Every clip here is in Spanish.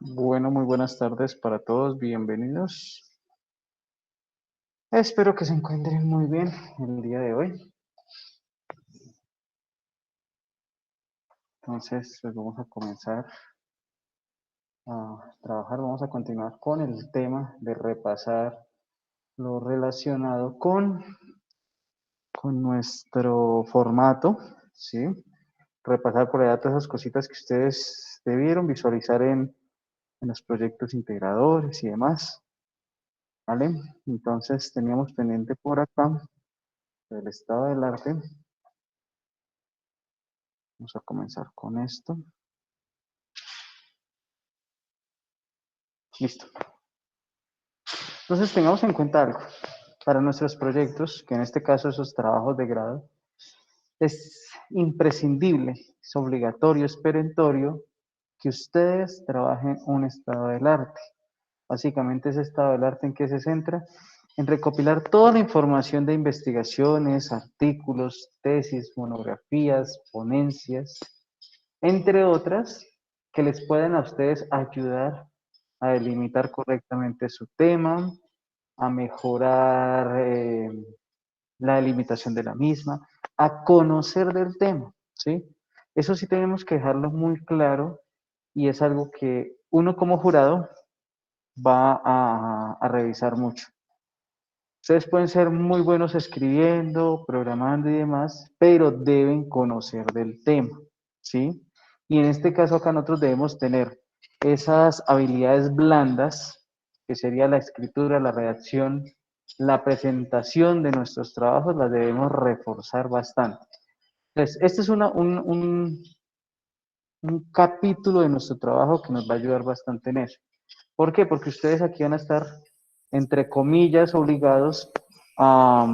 Bueno, muy buenas tardes para todos, bienvenidos. Espero que se encuentren muy bien el día de hoy. Entonces, pues vamos a comenzar a trabajar, vamos a continuar con el tema de repasar lo relacionado con nuestro formato, ¿sí? Repasar por allá todas esas cositas que ustedes debieron visualizar en los proyectos integradores y demás, ¿vale? Entonces, teníamos pendiente por acá el estado del arte. Vamos a comenzar con esto. Listo. Entonces tengamos en cuenta algo. Para nuestros proyectos, que en este caso esos trabajos de grado, es imprescindible, es obligatorio, es perentorio que ustedes trabajen un estado del arte. Básicamente ese estado del arte en que se centra en recopilar toda la información de investigaciones, artículos, tesis, monografías, ponencias, entre otras, que les puedan a ustedes ayudar a delimitar correctamente su tema, a mejorar la delimitación de la misma, a conocer del tema, ¿sí? Eso sí tenemos que dejarlo muy claro y es algo que uno como jurado va a revisar mucho. Ustedes pueden ser muy buenos escribiendo, programando y demás, pero deben conocer del tema, ¿sí? Y en este caso acá nosotros debemos tener esas habilidades blandas, que sería la escritura, la redacción, la presentación de nuestros trabajos, las debemos reforzar bastante. Entonces, este es un capítulo de nuestro trabajo que nos va a ayudar bastante en eso. ¿Por qué? Porque ustedes aquí van a estar, entre comillas, obligados a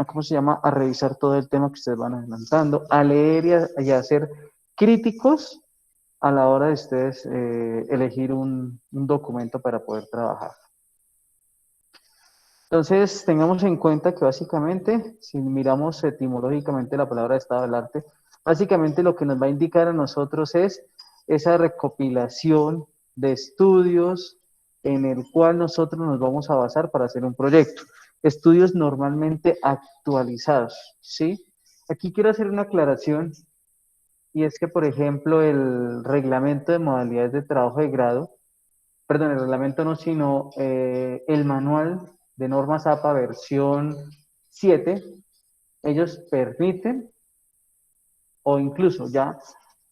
¿cómo se llama? A revisar todo el tema que ustedes van adelantando, a leer y a ser críticos a la hora de ustedes elegir un documento para poder trabajar. Entonces, tengamos en cuenta que básicamente, si miramos etimológicamente la palabra estado del arte, básicamente lo que nos va a indicar a nosotros es esa recopilación de estudios en el cual nosotros nos vamos a basar para hacer un proyecto. Estudios normalmente actualizados, ¿sí? Aquí quiero hacer una aclaración y es que, por ejemplo, el reglamento de modalidades de trabajo de grado, perdón, el reglamento no, sino el manual de normas APA versión 7, ellos permiten o incluso ya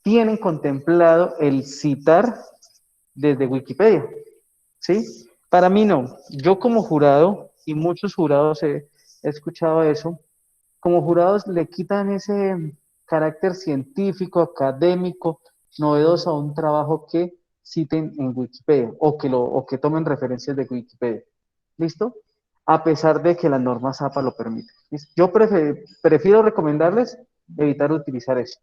tienen contemplado el citar desde Wikipedia, ¿sí? Para mí no. Yo como jurado, y muchos jurados he escuchado eso, como jurados le quitan ese carácter científico, académico, novedoso a un trabajo que citen en Wikipedia o que tomen referencias de Wikipedia. ¿Listo? A pesar de que las normas APA lo permiten. ¿Listo? Yo prefiero recomendarles evitar utilizar eso.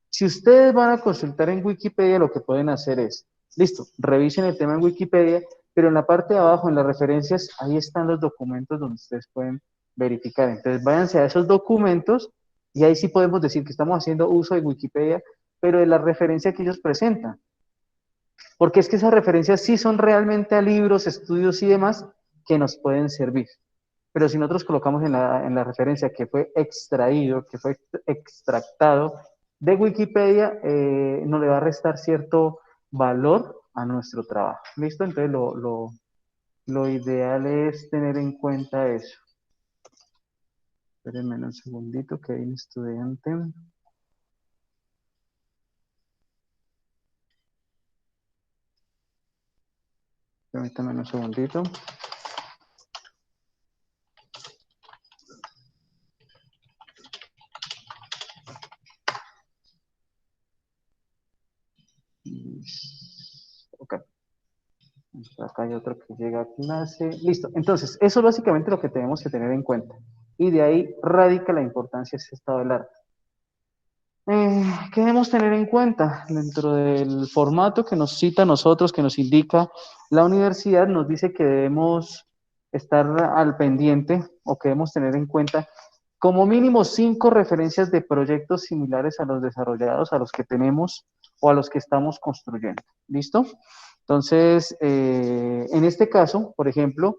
Si ustedes van a consultar en Wikipedia, lo que pueden hacer es, listo, revisen el tema en Wikipedia, pero en la parte de abajo, en las referencias, ahí están los documentos donde ustedes pueden verificar. Entonces, váyanse a esos documentos y ahí sí podemos decir que estamos haciendo uso de Wikipedia, pero de la referencia que ellos presentan. Porque es que esas referencias sí son realmente a libros, estudios y demás que nos pueden servir. Pero si nosotros colocamos en la referencia que fue extraído, que fue extractado de Wikipedia, no le va a restar cierto valor a nuestro trabajo. ¿Listo? Entonces lo ideal es tener en cuenta eso. Espérenme un segundito que hay un estudiante. Permítame un segundito. Ok. Acá hay otro que llega a clase. Listo. Entonces, eso es básicamente lo que tenemos que tener en cuenta. Y de ahí radica la importancia de ese estado del arte. ¿Qué debemos tener en cuenta? Dentro del formato que nos cita a nosotros, que nos indica la universidad, nos dice que debemos estar al pendiente o que debemos tener en cuenta como mínimo 5 referencias de proyectos similares a los desarrollados, a los que tenemos o a los que estamos construyendo. ¿Listo? Entonces, en este caso, por ejemplo,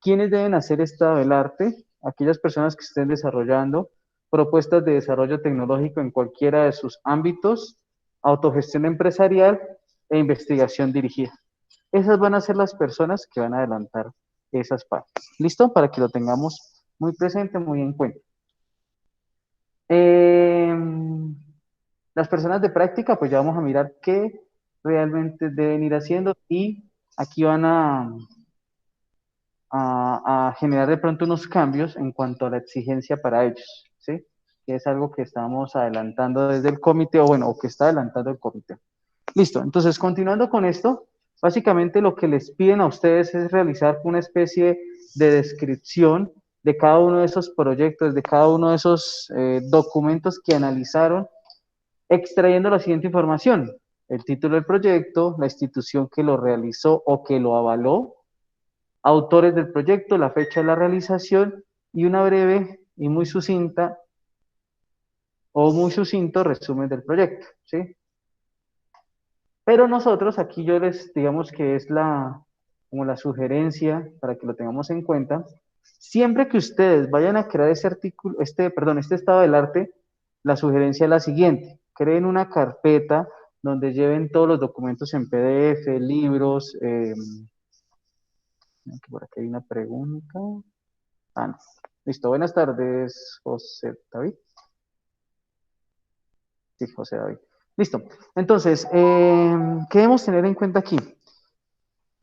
¿quiénes deben hacer estado del arte? Aquellas personas que estén desarrollando propuestas de desarrollo tecnológico en cualquiera de sus ámbitos, autogestión empresarial e investigación dirigida. Esas van a ser las personas que van a adelantar esas partes. ¿Listo? Para que lo tengamos muy presente, muy en cuenta. Eh, las personas de práctica, pues ya vamos a mirar qué realmente deben ir haciendo y aquí van a generar de pronto unos cambios en cuanto a la exigencia para ellos, ¿sí? Que es algo que estamos adelantando desde el comité, o bueno, o que está adelantando el comité. Listo, entonces continuando con esto, básicamente lo que les piden a ustedes es realizar una especie de descripción de cada uno de esos proyectos, de cada uno de esos documentos que analizaron, extrayendo la siguiente información: el título del proyecto, la institución que lo realizó o que lo avaló, autores del proyecto, la fecha de la realización y una breve y muy sucinta o muy sucinto resumen del proyecto, ¿sí? Pero nosotros aquí yo les digamos que es como la sugerencia para que lo tengamos en cuenta. Siempre que ustedes vayan a crear ese artículo, este estado del arte, la sugerencia es la siguiente: creen una carpeta donde lleven todos los documentos en PDF, libros. Por aquí hay una pregunta. Ah, no. Listo, buenas tardes, José David. Sí, José David. Listo. Entonces, ¿qué debemos tener en cuenta aquí?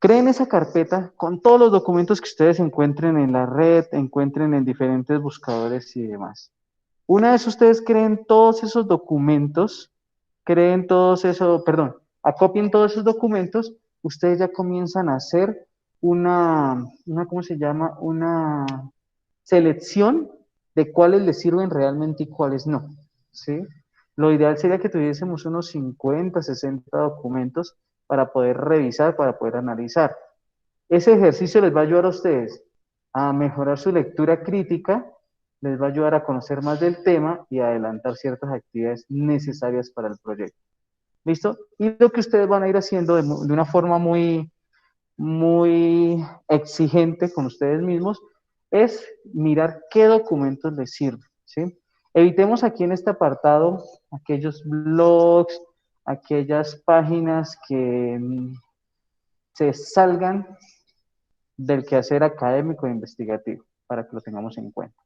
Creen esa carpeta con todos los documentos que ustedes encuentren en la red, encuentren en diferentes buscadores y demás. Una vez ustedes creen todos esos documentos, acopien todos esos documentos, ustedes ya comienzan a hacer ¿cómo se llama? Una selección de cuáles les sirven realmente y cuáles no, ¿sí? Lo ideal sería que tuviésemos unos 50, 60 documentos para poder revisar, para poder analizar. Ese ejercicio les va a ayudar a ustedes a mejorar su lectura crítica, les va a ayudar a conocer más del tema y a adelantar ciertas actividades necesarias para el proyecto. ¿Listo? Y lo que ustedes van a ir haciendo de una forma muy, muy exigente con ustedes mismos es mirar qué documentos les sirven, ¿sí? Evitemos aquí en este apartado aquellos blogs, aquellas páginas que se salgan del quehacer académico e investigativo, para que lo tengamos en cuenta.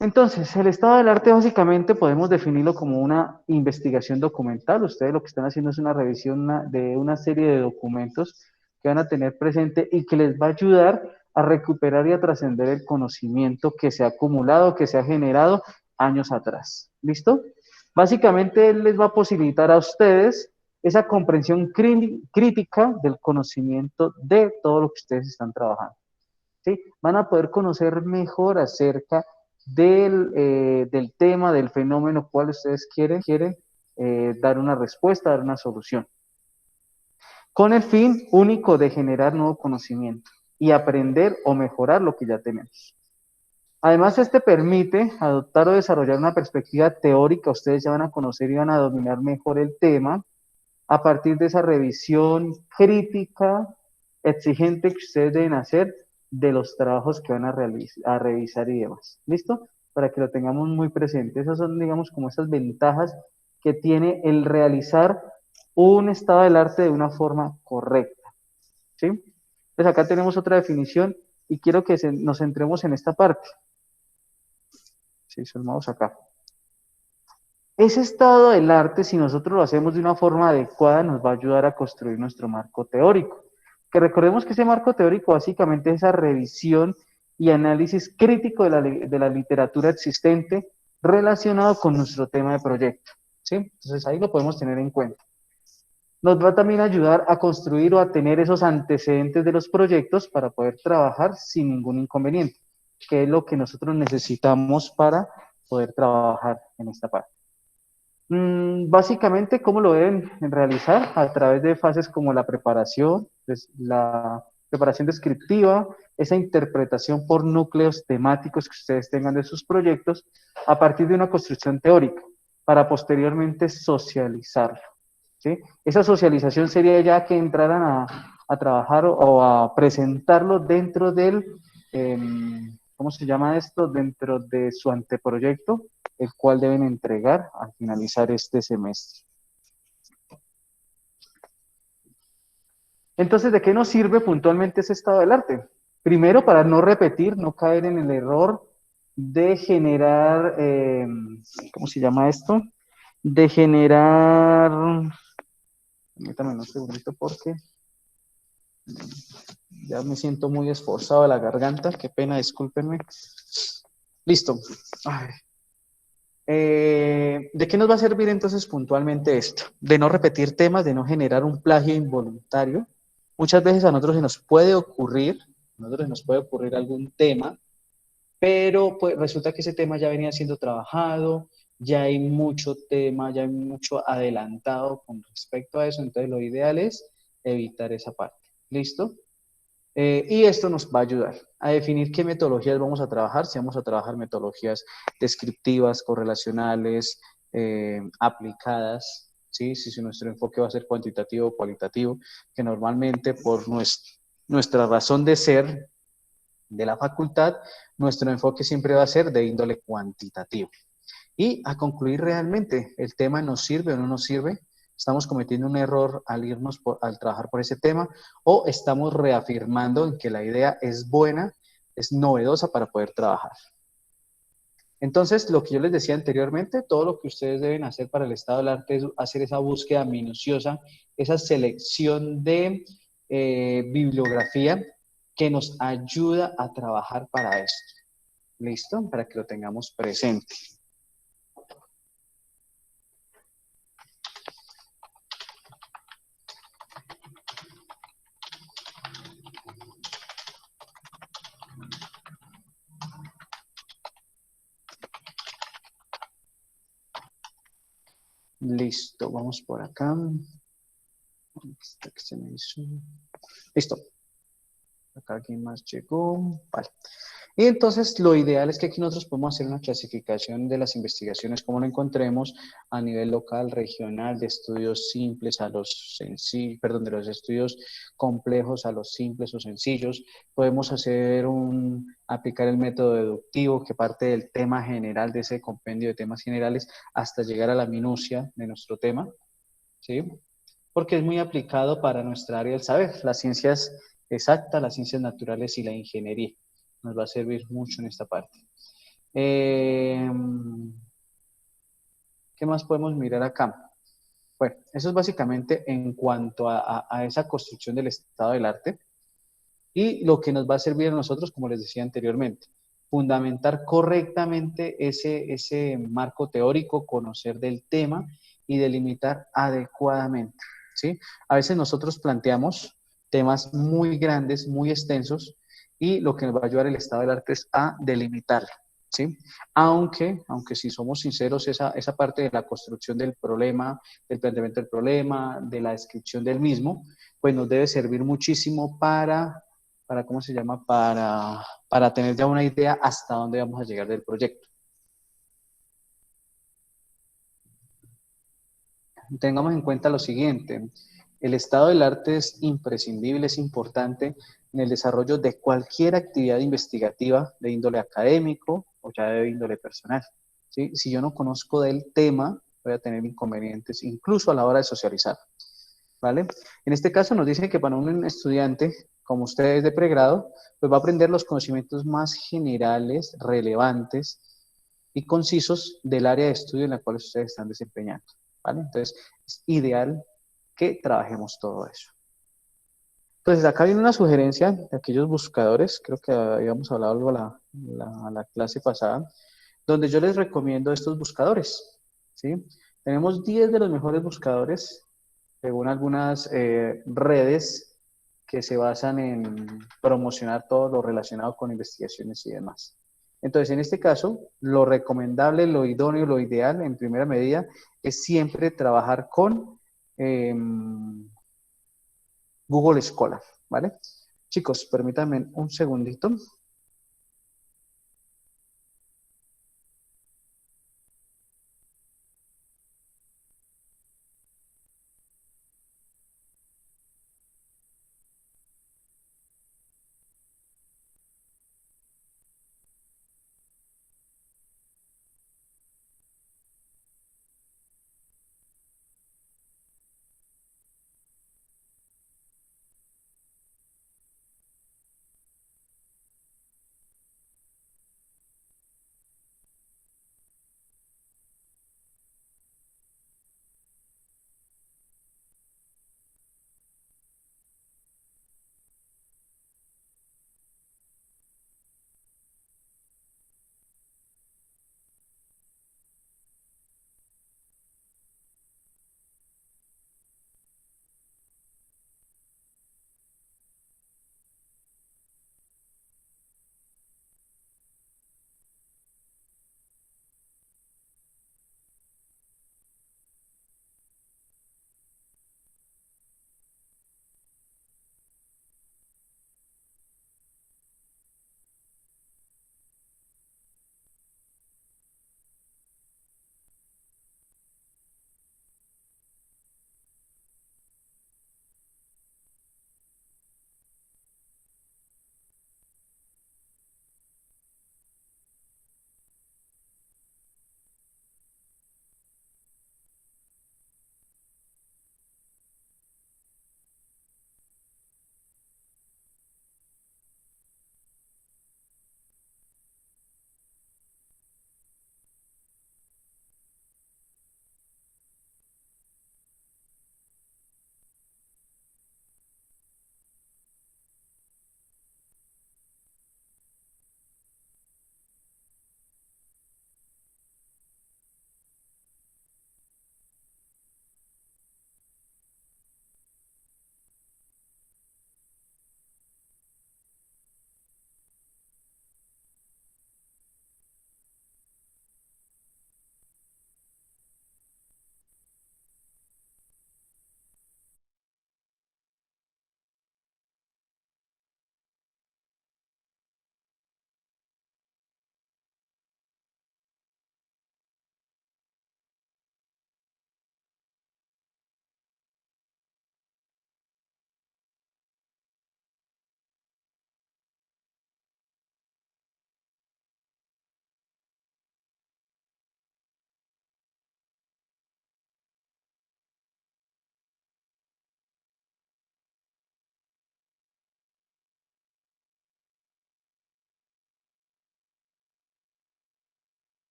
Entonces, el estado del arte básicamente podemos definirlo como una investigación documental. Ustedes lo que están haciendo es una revisión de una serie de documentos que van a tener presente y que les va a ayudar a recuperar y a trascender el conocimiento que se ha acumulado, que se ha generado años atrás. ¿Listo? Básicamente, él les va a posibilitar a ustedes esa comprensión crítica del conocimiento de todo lo que ustedes están trabajando, ¿sí? Van a poder conocer mejor acerca del tema, del fenómeno cual ustedes quieren dar una respuesta, dar una solución, con el fin único de generar nuevo conocimiento y aprender o mejorar lo que ya tenemos. Además, este permite adoptar o desarrollar una perspectiva teórica. Ustedes ya van a conocer y van a dominar mejor el tema a partir de esa revisión crítica, exigente que ustedes deben hacer de los trabajos que van a revisar y demás. ¿Listo? Para que lo tengamos muy presente. Esas son, digamos, como esas ventajas que tiene el realizar un estado del arte de una forma correcta. ¿Sí? Entonces acá tenemos otra definición y quiero que nos centremos en esta parte. Sí, sumamos acá. Ese estado del arte, si nosotros lo hacemos de una forma adecuada, nos va a ayudar a construir nuestro marco teórico. Que recordemos que ese marco teórico básicamente es esa revisión y análisis crítico de la literatura existente relacionado con nuestro tema de proyecto, ¿sí? Entonces ahí lo podemos tener en cuenta. Nos va también a ayudar a construir o a tener esos antecedentes de los proyectos para poder trabajar sin ningún inconveniente, que es lo que nosotros necesitamos para poder trabajar en esta parte. Básicamente, ¿cómo lo deben realizar? A través de fases como la preparación descriptiva, esa interpretación por núcleos temáticos que ustedes tengan de sus proyectos, a partir de una construcción teórica, para posteriormente socializarlo. ¿sí? Esa socialización sería ya que entraran a trabajar o a presentarlo dentro del, ¿cómo se llama esto? Dentro de su anteproyecto, el cual deben entregar al finalizar este semestre. Entonces, ¿de qué nos sirve puntualmente ese estado del arte? Primero, para no repetir, no caer en el error de generar, ¿cómo se llama esto? De generar, permítame un segundito porque ya me siento muy esforzado de la garganta, qué pena, discúlpenme. Listo. Ay. ¿De qué nos va a servir entonces puntualmente esto? De no repetir temas, de no generar un plagio involuntario. Muchas veces a nosotros se nos puede ocurrir, algún tema, pero pues resulta que ese tema ya venía siendo trabajado, ya hay mucho tema, ya hay mucho adelantado con respecto a eso, entonces lo ideal es evitar esa parte. ¿Listo? Y esto nos va a ayudar a definir qué metodologías vamos a trabajar, si vamos a trabajar metodologías descriptivas, correlacionales, aplicadas, ¿sí? Si nuestro enfoque va a ser cuantitativo o cualitativo, que normalmente por nuestra razón de ser de la facultad, nuestro enfoque siempre va a ser de índole cuantitativo. Y a concluir realmente, ¿el tema nos sirve o no nos sirve? ¿Estamos cometiendo un error al trabajar por ese tema o estamos reafirmando en que la idea es buena, es novedosa para poder trabajar? Entonces, lo que yo les decía anteriormente, todo lo que ustedes deben hacer para el estado del arte es hacer esa búsqueda minuciosa, esa selección de bibliografía que nos ayuda a trabajar para esto. ¿Listo? Para que lo tengamos presente. Listo, vamos por acá. Listo. Acá alguien más llegó. Vale. Y entonces lo ideal es que aquí nosotros podemos hacer una clasificación de las investigaciones como lo encontremos a nivel local, regional, de estudios simples a los sencillos, perdón, de los estudios complejos a los simples o sencillos. Podemos aplicar el método deductivo que parte del tema general, de ese compendio de temas generales, hasta llegar a la minucia de nuestro tema, ¿sí? Porque es muy aplicado para nuestra área del saber, las ciencias exactas, las ciencias naturales y la ingeniería. Nos va a servir mucho en esta parte. ¿Qué más podemos mirar acá? Bueno, eso es básicamente en cuanto a esa construcción del estado del arte y lo que nos va a servir a nosotros, como les decía anteriormente, fundamentar correctamente ese marco teórico, conocer del tema y delimitar adecuadamente, ¿sí? A veces nosotros planteamos temas muy grandes, muy extensos, y lo que nos va a ayudar el estado del arte es a delimitarlo, ¿sí? Aunque si somos sinceros, esa parte de la construcción del problema, del planteamiento del problema, de la descripción del mismo, pues nos debe servir muchísimo ¿cómo se llama? Para tener ya una idea hasta dónde vamos a llegar del proyecto. Tengamos en cuenta lo siguiente, el estado del arte es imprescindible, es importante en el desarrollo de cualquier actividad investigativa de índole académico o ya de índole personal, ¿sí? Si yo no conozco del tema, voy a tener inconvenientes incluso a la hora de socializar, ¿vale? En este caso nos dicen que para un estudiante, como ustedes de pregrado, pues va a aprender los conocimientos más generales, relevantes y concisos del área de estudio en la cual ustedes están desempeñando, ¿vale? Entonces, es ideal que trabajemos todo eso. Entonces, acá viene una sugerencia de aquellos buscadores, creo que habíamos hablado algo la clase pasada, donde yo les recomiendo estos buscadores, ¿sí? Tenemos 10 de los mejores buscadores según algunas redes que se basan en promocionar todo lo relacionado con investigaciones y demás. Entonces, en este caso, lo recomendable, lo idóneo, lo ideal en primera medida es siempre trabajar con Google Scholar, ¿vale? Chicos, permítanme un segundito.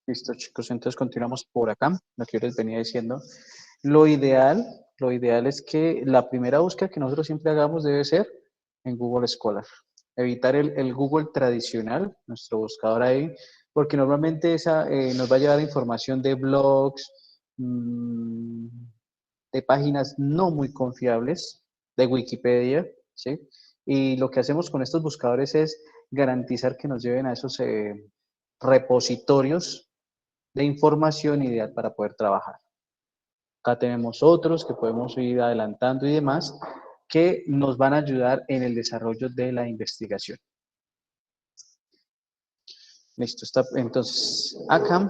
Listo, chicos, entonces continuamos por acá, lo que yo les venía diciendo. Lo ideal, lo ideal es que la primera búsqueda que nosotros siempre hagamos debe ser en Google Scholar. Evitar el Google tradicional, nuestro buscador ahí, porque normalmente esa nos va a llevar información de blogs, de páginas no muy confiables, de Wikipedia, ¿sí? Y lo que hacemos con estos buscadores es garantizar que nos lleven a esos repositorios de información ideal para poder trabajar. Acá tenemos otros que podemos ir adelantando y demás que nos van a ayudar en el desarrollo de la investigación. Listo, está, entonces acá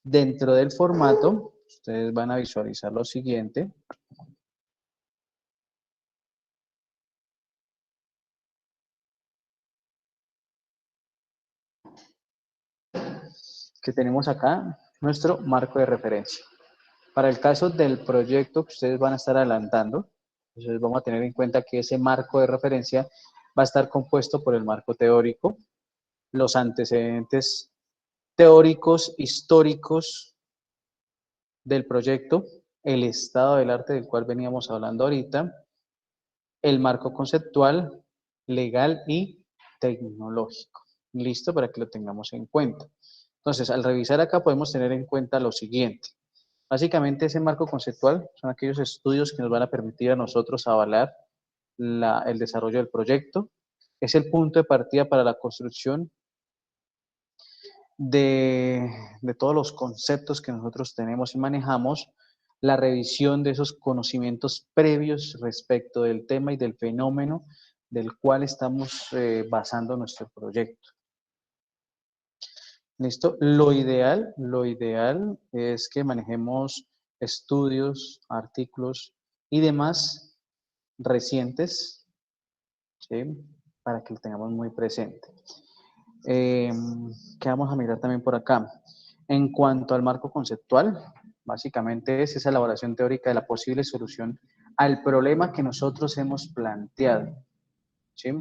dentro del formato ustedes van a visualizar lo siguiente. Que tenemos acá nuestro marco de referencia. Para el caso del proyecto que ustedes van a estar adelantando, entonces vamos a tener en cuenta que ese marco de referencia va a estar compuesto por el marco teórico, los antecedentes teóricos, históricos del proyecto, el estado del arte del cual veníamos hablando ahorita, el marco conceptual, legal y tecnológico. Listo, para que lo tengamos en cuenta. Entonces, al revisar acá podemos tener en cuenta lo siguiente. Básicamente ese marco conceptual son aquellos estudios que nos van a permitir a nosotros avalar el desarrollo del proyecto. Es el punto de partida para la construcción de todos los conceptos que nosotros tenemos y manejamos, la revisión de esos conocimientos previos respecto del tema y del fenómeno del cual estamos basando nuestro proyecto. ¿Listo? Lo ideal es que manejemos estudios, artículos y demás recientes, ¿sí? Para que lo tengamos muy presente. ¿Qué vamos a mirar también por acá? En cuanto al marco conceptual, básicamente es esa elaboración teórica de la posible solución al problema que nosotros hemos planteado, ¿sí?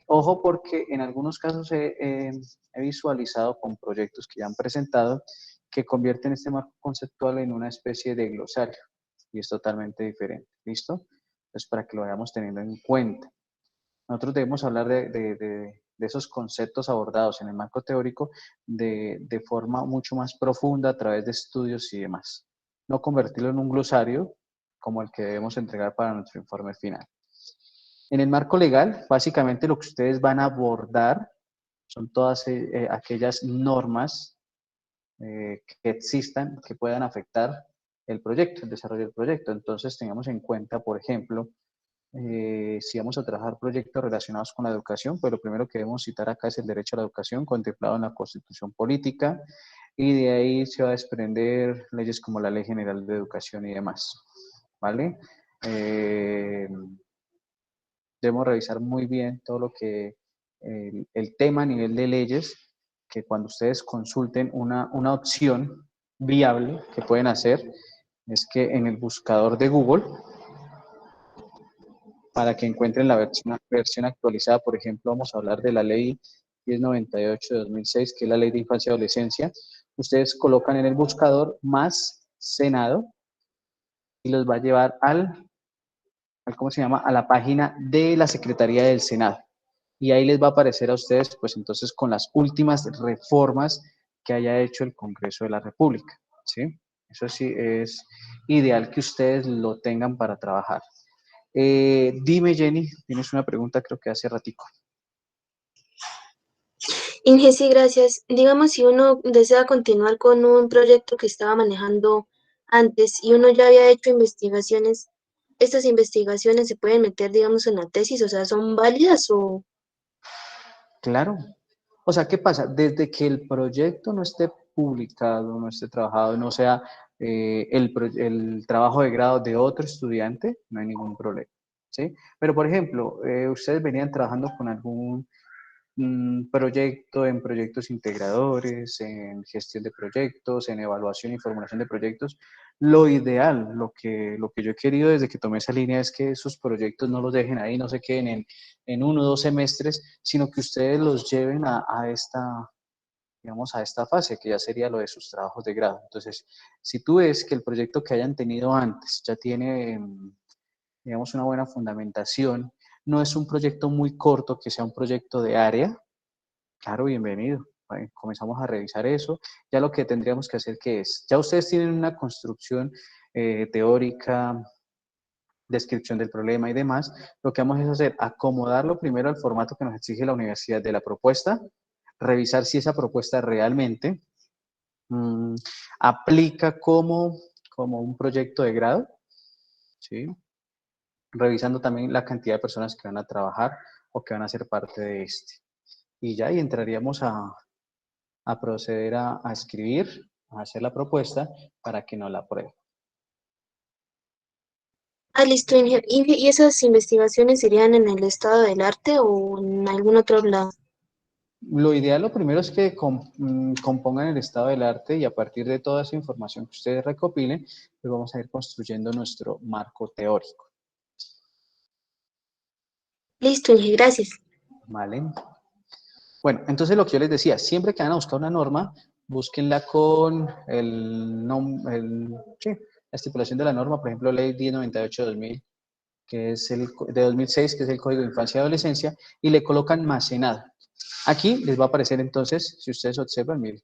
Ojo porque en algunos casos he visualizado con proyectos que ya han presentado que convierten este marco conceptual en una especie de glosario y es totalmente diferente, ¿listo? Entonces, para que lo vayamos teniendo en cuenta. Nosotros debemos hablar de esos conceptos abordados en el marco teórico de forma mucho más profunda a través de estudios y demás. No convertirlo en un glosario como el que debemos entregar para nuestro informe final. En el marco legal, básicamente lo que ustedes van a abordar son todas aquellas normas que existan, que puedan afectar el proyecto, el desarrollo del proyecto. Entonces, tengamos en cuenta, por ejemplo, si vamos a trabajar proyectos relacionados con la educación, pues lo primero que debemos citar acá es el derecho a la educación contemplado en la Constitución Política y de ahí se va a desprender leyes como la Ley General de Educación y demás, ¿vale? Debemos revisar muy bien todo lo que el tema a nivel de leyes, que cuando ustedes consulten una opción viable que pueden hacer, es que en el buscador de Google, para que encuentren la versión actualizada, por ejemplo, vamos a hablar de la ley 1098 de 2006, que es la ley de infancia y adolescencia, ustedes colocan en el buscador más Senado y los va a llevar ¿cómo se llama? A la página de la Secretaría del Senado. Y ahí les va a aparecer a ustedes, pues entonces, con las últimas reformas que haya hecho el Congreso de la República, ¿sí? Eso sí es ideal que ustedes lo tengan para trabajar. Dime, Jenny, tienes una pregunta, creo que hace ratico. Inge, sí, gracias. Digamos, si uno desea continuar con un proyecto que estaba manejando antes y uno ya había hecho investigaciones, ¿estas investigaciones se pueden meter, digamos, en la tesis? O sea, ¿son válidas o...? Claro. O sea, ¿qué pasa? Desde que el proyecto no esté publicado, no esté trabajado, no sea el trabajo de grado de otro estudiante, no hay ningún problema, ¿sí? Pero, por ejemplo, ustedes venían trabajando con algún proyecto, en proyectos integradores, en gestión de proyectos, en evaluación y formulación de proyectos. Lo ideal, lo que yo he querido desde que tomé esa línea es que esos proyectos no los dejen ahí, no se queden en 1 o 2 semestres, sino que ustedes los lleven a digamos, a esta fase, que ya sería lo de sus trabajos de grado. Entonces, si tú ves que el proyecto que hayan tenido antes ya tiene, digamos, una buena fundamentación, no es un proyecto muy corto, que sea un proyecto de área, claro, bienvenido. Comenzamos a revisar eso. Ya lo que tendríamos que hacer, ¿qué es? Ya ustedes tienen una construcción teórica, descripción del problema y demás. Lo que vamos a hacer, acomodarlo primero al formato que nos exige la universidad de la propuesta, revisar si esa propuesta realmente mmm, aplica como un proyecto de grado, ¿sí? Revisando también la cantidad de personas que van a trabajar o que van a ser parte de este. Y ya ahí entraríamos a proceder a escribir, a hacer la propuesta para que no la apruebe. Ah, listo, ¿y esas investigaciones serían en el estado del arte o en algún otro lado? Lo ideal, lo primero es que compongan el estado del arte y a partir de toda esa información que ustedes recopilen, pues vamos a ir construyendo nuestro marco teórico. Listo, Inge, gracias. ¿Vale? Bueno, entonces lo que yo les decía, siempre que van a buscar una norma, búsquenla con sí, la estipulación de la norma, por ejemplo, Ley 1098-2000, que es de 2006, que es el Código de Infancia y Adolescencia, y le colocan más Senado. Aquí les va a aparecer entonces, si ustedes observan, miren,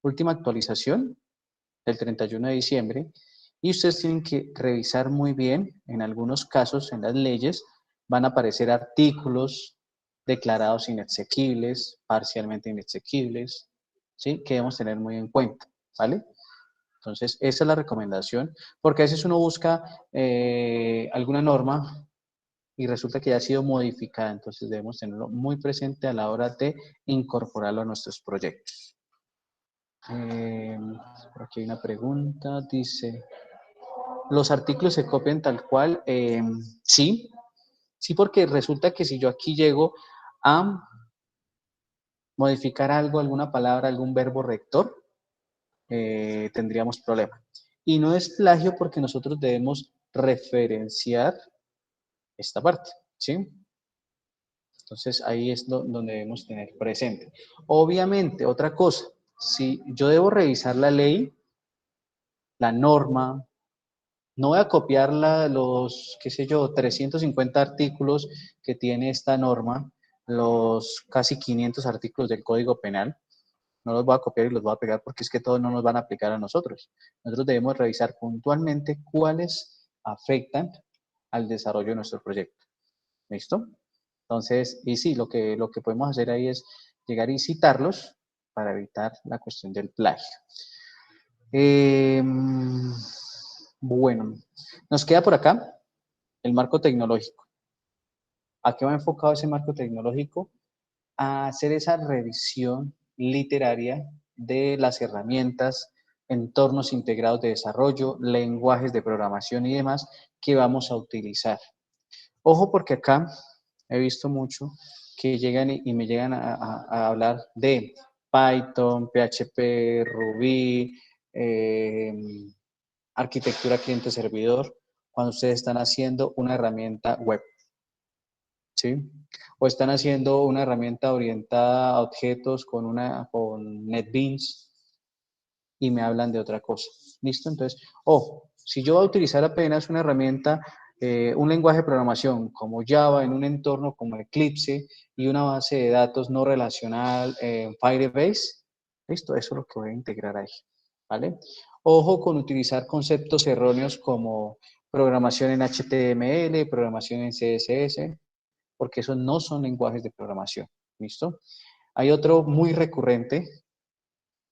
última actualización del 31 de diciembre, y ustedes tienen que revisar muy bien, en algunos casos, en las leyes, van a aparecer artículos declarados inexequibles, parcialmente inexequibles, ¿sí? Que debemos tener muy en cuenta, ¿vale? Entonces, esa es la recomendación, porque a veces uno busca alguna norma y resulta que ya ha sido modificada, entonces debemos tenerlo muy presente a la hora de incorporarlo a nuestros proyectos. Por aquí hay una pregunta, dice, ¿los artículos se copian tal cual? Sí, sí, porque resulta que si yo aquí llego a modificar algo, alguna palabra, algún verbo rector, tendríamos problema. Y no es plagio porque nosotros debemos referenciar esta parte, ¿sí? Entonces ahí es donde debemos tener presente. Obviamente, otra cosa, si yo debo revisar la ley, la norma, no voy a copiar los, qué sé yo, 350 artículos que tiene esta norma, los casi 500 artículos del Código Penal, no los voy a copiar y los voy a pegar porque es que todos no nos van a aplicar a nosotros. Nosotros debemos revisar puntualmente cuáles afectan al desarrollo de nuestro proyecto. ¿Listo? Entonces, y sí, lo que podemos hacer ahí es llegar y citarlos para evitar la cuestión del plagio. Bueno, nos queda por acá el marco tecnológico. ¿A qué va enfocado ese marco tecnológico? A hacer esa revisión literaria de las herramientas, entornos integrados de desarrollo, lenguajes de programación y demás que vamos a utilizar. Ojo porque acá he visto mucho que llegan y me llegan a hablar de Python, PHP, Ruby, arquitectura cliente-servidor, cuando ustedes están haciendo una herramienta web, ¿sí? O están haciendo una herramienta orientada a objetos con NetBeans y me hablan de otra cosa. ¿Listo? Entonces, si yo voy a utilizar apenas una herramienta, un lenguaje de programación como Java en un entorno como Eclipse y una base de datos no relacional en Firebase, listo, eso es lo que voy a integrar ahí, ¿vale? Ojo con utilizar conceptos erróneos como programación en HTML, programación en CSS, porque esos no son lenguajes de programación, ¿listo? Hay otro muy recurrente,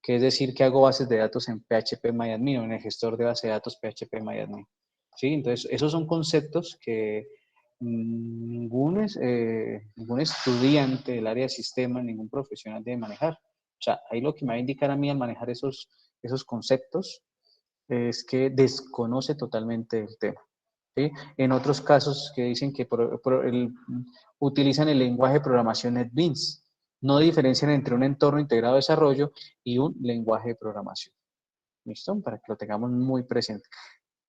que es decir que hago bases de datos en PHP-MyAdmin o en el gestor de base de datos PHP-MyAdmin. ¿Sí? Entonces, esos son conceptos que ningún estudiante del área de sistemas, ningún profesional debe manejar. O sea, ahí lo que me va a indicar a mí al manejar esos conceptos es que desconoce totalmente el tema. ¿Sí? En otros casos que dicen que utilizan el lenguaje de programación NetBeans, no diferencian entre un entorno integrado de desarrollo y un lenguaje de programación. ¿Listo? Para que lo tengamos muy presente.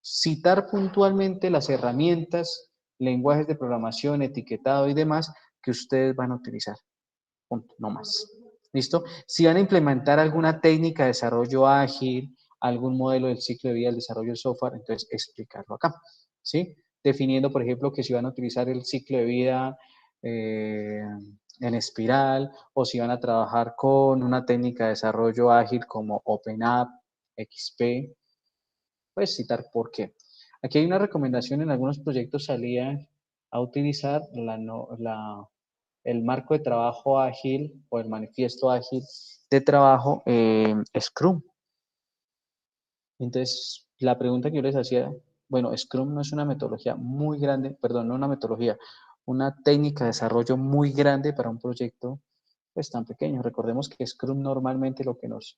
Citar puntualmente las herramientas, lenguajes de programación, etiquetado y demás que ustedes van a utilizar. Punto, no más. ¿Listo? Si van a implementar alguna técnica de desarrollo ágil, algún modelo del ciclo de vida del desarrollo del software, entonces explicarlo acá, ¿sí? Definiendo, por ejemplo, que si van a utilizar el ciclo de vida en espiral o si van a trabajar con una técnica de desarrollo ágil como OpenApp, XP, pues citar por qué. Aquí hay una recomendación, en algunos proyectos salía a utilizar el marco de trabajo ágil o el manifiesto ágil de trabajo Scrum. Entonces, la pregunta que yo les hacía, bueno, Scrum no es una metodología muy grande, perdón, no una metodología, una técnica de desarrollo muy grande para un proyecto pues tan pequeño. Recordemos que Scrum normalmente lo que nos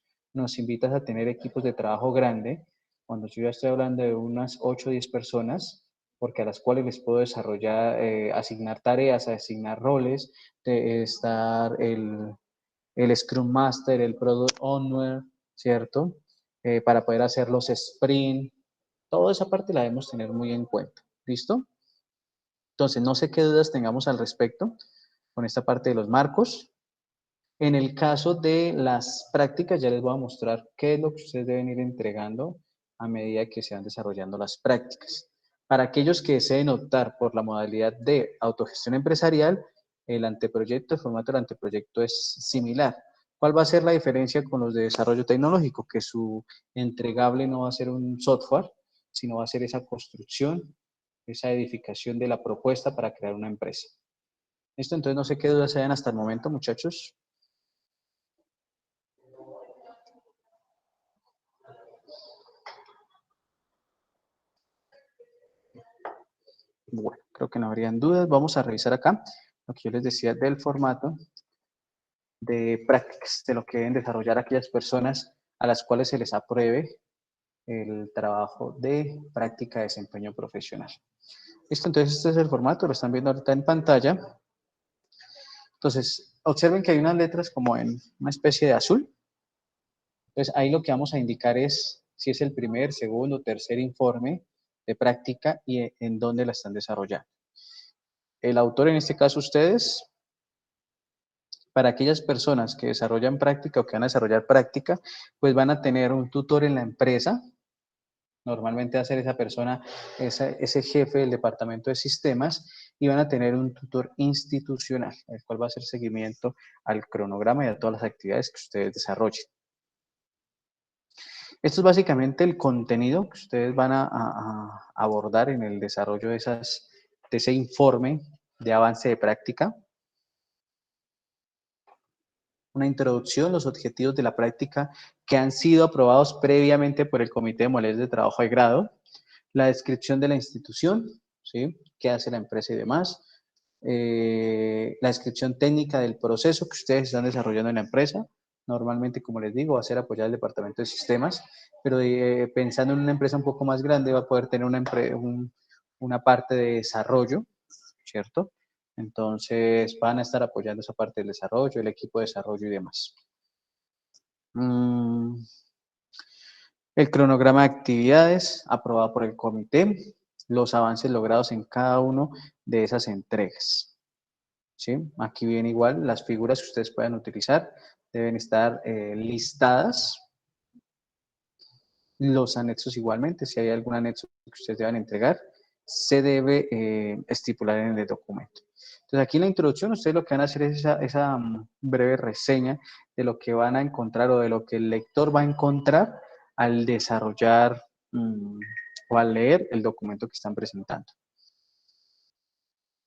invita es a tener equipos de trabajo grande, cuando yo ya estoy hablando de unas 8 o 10 personas, porque a las cuales les puedo desarrollar, asignar tareas, asignar roles, de estar el Scrum Master, el Product Owner, ¿cierto? Para poder hacer los sprint. Toda esa parte la debemos tener muy en cuenta. ¿Listo? Entonces, no sé qué dudas tengamos al respecto con esta parte de los marcos. En el caso de las prácticas, ya les voy a mostrar qué es lo que ustedes deben ir entregando a medida que se van desarrollando las prácticas. Para aquellos que deseen optar por la modalidad de autogestión empresarial, el anteproyecto, el formato del anteproyecto es similar. ¿Cuál va a ser la diferencia con los de desarrollo tecnológico? Que su entregable no va a ser un software, sino va a ser esa construcción, esa edificación de la propuesta para crear una empresa. ¿Listo? Entonces, no sé qué dudas hayan hasta el momento, muchachos. Bueno, creo que no habrían dudas. Vamos a revisar acá lo que yo les decía del formato de prácticas, de lo que deben desarrollar aquellas personas a las cuales se les apruebe el trabajo de práctica de desempeño profesional. Listo, entonces este es el formato, lo están viendo ahorita en pantalla. Entonces, observen que hay unas letras como en una especie de azul. Entonces, ahí lo que vamos a indicar es si es el primer, segundo, tercer informe de práctica y en dónde la están desarrollando. El autor, en este caso ustedes, para aquellas personas que desarrollan práctica o que van a desarrollar práctica, pues van a tener un tutor en la empresa. Normalmente va a ser esa persona, ese jefe del departamento de sistemas, y van a tener un tutor institucional, el cual va a hacer seguimiento al cronograma y a todas las actividades que ustedes desarrollen. Esto es básicamente el contenido que ustedes van a abordar en el desarrollo de ese informe de avance de práctica. Una introducción, los objetivos de la práctica que han sido aprobados previamente por el Comité de Modalidades de Trabajo de Grado, la descripción de la institución, ¿sí? ¿Qué hace la empresa y demás? La descripción técnica del proceso que ustedes están desarrollando en la empresa. Normalmente, como les digo, va a ser apoyar el departamento de sistemas, pero pensando en una empresa un poco más grande, va a poder tener una parte de desarrollo, ¿cierto? Entonces van a estar apoyando esa parte del desarrollo, el equipo de desarrollo y demás. El cronograma de actividades aprobado por el comité, los avances logrados en cada uno de esas entregas. ¿Sí? Aquí viene igual, las figuras que ustedes puedan utilizar deben estar listadas. Los anexos igualmente, si hay algún anexo que ustedes deban entregar, se debe estipular en el documento. Entonces aquí en la introducción ustedes lo que van a hacer es esa breve reseña de lo que van a encontrar o de lo que el lector va a encontrar al desarrollar o al leer el documento que están presentando.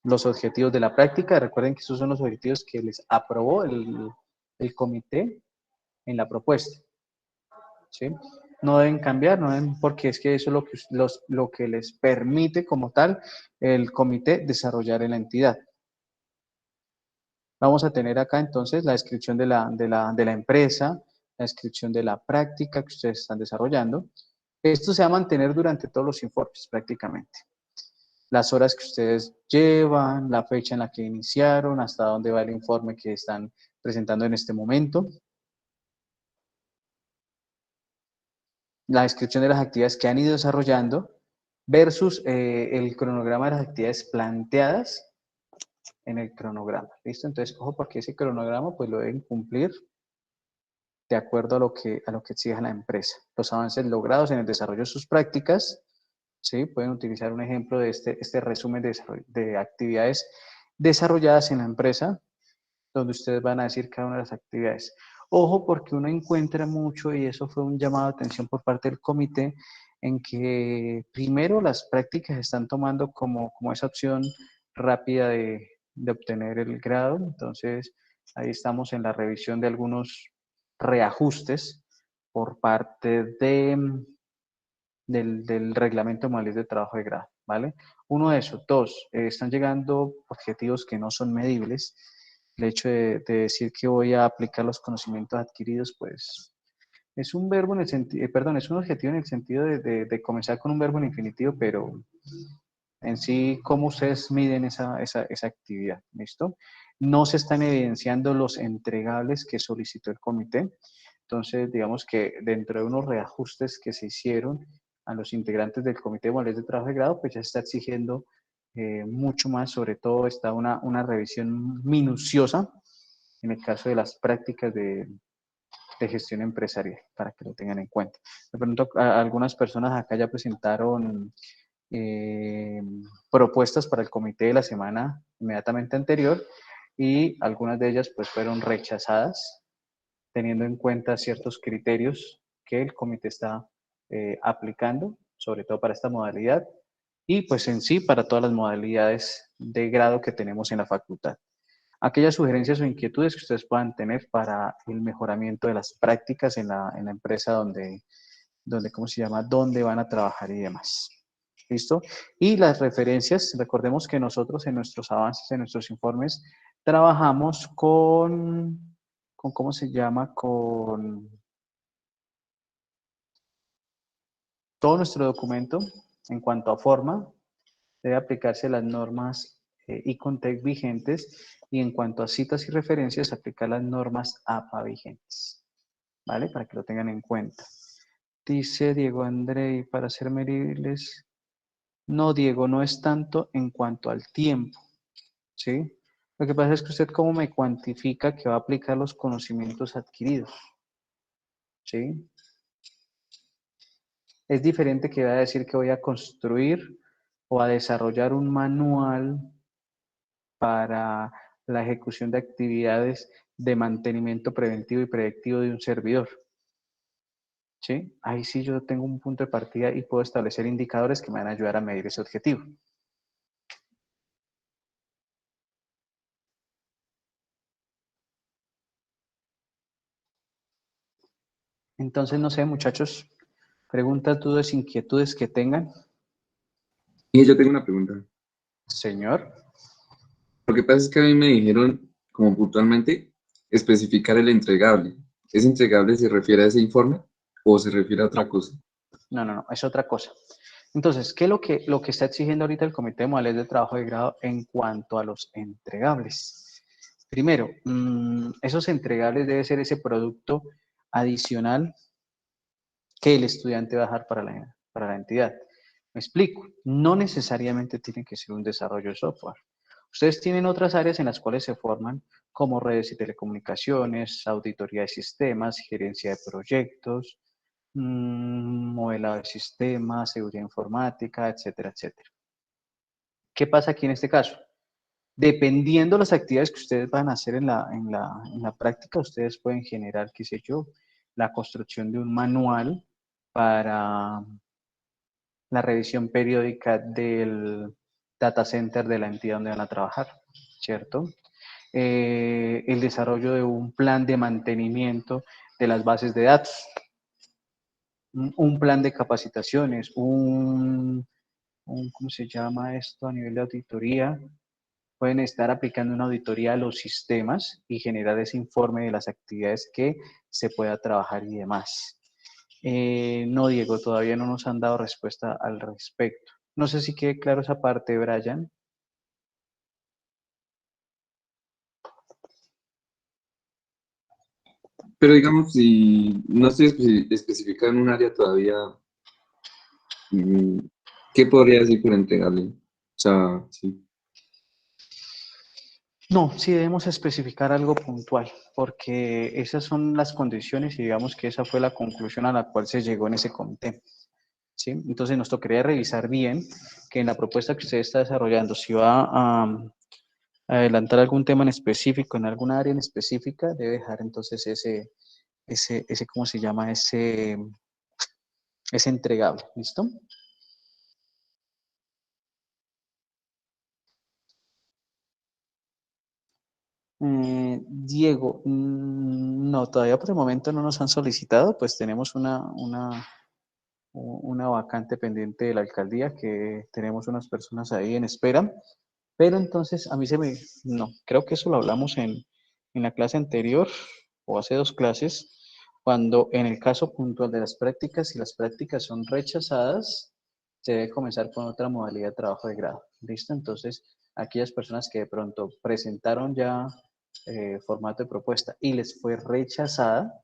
Los objetivos de la práctica, recuerden que esos son los objetivos que les aprobó el comité en la propuesta. ¿Sí? No deben cambiar, no deben, porque es que eso es lo que les permite como tal el comité desarrollar en la entidad. Vamos a tener acá entonces la descripción de la empresa, la descripción de la práctica que ustedes están desarrollando. Esto se va a mantener durante todos los informes prácticamente. Las horas que ustedes llevan, la fecha en la que iniciaron, hasta dónde va el informe que están presentando en este momento. La descripción de las actividades que han ido desarrollando versus el cronograma de las actividades planteadas en el cronograma. ¿Listo? Entonces, ojo, porque ese cronograma pues lo deben cumplir de acuerdo a lo que exija la empresa. Los avances logrados en el desarrollo de sus prácticas, ¿sí? Pueden utilizar un ejemplo de este resumen de actividades desarrolladas en la empresa, donde ustedes van a decir cada una de las actividades. Ojo, porque uno encuentra mucho, y eso fue un llamado de atención por parte del comité, en que primero las prácticas están tomando como esa opción rápida de obtener el grado. Entonces, ahí estamos en la revisión de algunos reajustes por parte del reglamento de modalidades de trabajo de grado, ¿vale? Uno de esos. Dos, están llegando objetivos que no son medibles. El hecho de decir que voy a aplicar los conocimientos adquiridos, pues es un verbo en el sentido, perdón, es un objetivo en el sentido de comenzar con un verbo en infinitivo, pero en sí, cómo ustedes miden esa actividad, ¿listo? No se están evidenciando los entregables que solicitó el comité. Entonces, digamos que dentro de unos reajustes que se hicieron a los integrantes del comité de modalidades de trabajo de grado, pues ya se está exigiendo mucho más, sobre todo está una revisión minuciosa en el caso de las prácticas de gestión empresarial, para que lo tengan en cuenta. De pronto, algunas personas acá ya presentaron eh, propuestas para el comité de la semana inmediatamente anterior, y algunas de ellas pues fueron rechazadas teniendo en cuenta ciertos criterios que el comité está aplicando, sobre todo para esta modalidad y pues en sí para todas las modalidades de grado que tenemos en la facultad. Aquellas sugerencias o inquietudes que ustedes puedan tener para el mejoramiento de las prácticas en la empresa donde, ¿cómo se llama? Donde van a trabajar y demás. ¿Listo? Y las referencias, recordemos que nosotros en nuestros avances, en nuestros informes, trabajamos con ¿cómo se llama? Con todo nuestro documento en cuanto a forma, debe aplicarse las normas ICONTEC vigentes, y en cuanto a citas y referencias, aplicar las normas APA vigentes, ¿vale? Para que lo tengan en cuenta. Dice Diego André, para ser medibles, no, Diego, no es tanto en cuanto al tiempo, ¿sí? Lo que pasa es que usted cómo me cuantifica que va a aplicar los conocimientos adquiridos, ¿sí? Es diferente que va a decir que voy a construir o a desarrollar un manual para la ejecución de actividades de mantenimiento preventivo y predictivo de un servidor, ¿sí? Ahí sí yo tengo un punto de partida y puedo establecer indicadores que me van a ayudar a medir ese objetivo. Entonces, no sé, muchachos, preguntas, dudas, inquietudes que tengan. Y yo tengo una pregunta. Señor. Lo que pasa es que a mí me dijeron, como puntualmente, especificar el entregable. ¿Ese entregable se refiere a ese informe o se refiere a otra cosa? No, es otra cosa. Entonces, ¿qué es lo que está exigiendo ahorita el Comité de Modalidades de Trabajo de Grado en cuanto a los entregables? Primero, esos entregables debe ser ese producto adicional que el estudiante va a dejar para la entidad. Me explico, no necesariamente tiene que ser un desarrollo de software. Ustedes tienen otras áreas en las cuales se forman, como redes y telecomunicaciones, auditoría de sistemas, gerencia de proyectos, modelado de sistemas, seguridad informática, etcétera, etcétera. ¿Qué pasa aquí en este caso? Dependiendo de las actividades que ustedes van a hacer en la práctica, ustedes pueden generar, qué sé yo, la construcción de un manual para la revisión periódica del data center de la entidad donde van a trabajar, ¿cierto? El desarrollo de un plan de mantenimiento de las bases de datos, un plan de capacitaciones, ¿cómo se llama esto a nivel de auditoría? Pueden estar aplicando una auditoría a los sistemas y generar ese informe de las actividades que se pueda trabajar y demás. No, Diego, todavía no nos han dado respuesta al respecto. No sé si quede claro esa parte, Brian. Pero digamos, si no estoy especificado en un área todavía, mm, ¿qué podría decir por entregable? O sea, sí. No, sí debemos especificar algo puntual, porque esas son las condiciones y digamos que esa fue la conclusión a la cual se llegó en ese comité, ¿sí? Entonces nos tocaría revisar bien que en la propuesta que usted está desarrollando, si va a adelantar algún tema en específico, en alguna área en específica, debe dejar entonces ¿cómo se llama? Ese entregable, ¿listo? Diego, no, todavía por el momento no nos han solicitado, pues tenemos una vacante pendiente de la alcaldía que tenemos unas personas ahí en espera, pero entonces a mí no, creo que eso lo hablamos en la clase anterior o hace dos clases, cuando en el caso puntual de las prácticas, si las prácticas son rechazadas, se debe comenzar con otra modalidad de trabajo de grado, ¿listo? Entonces, aquellas personas que de pronto presentaron ya formato de propuesta y les fue rechazada,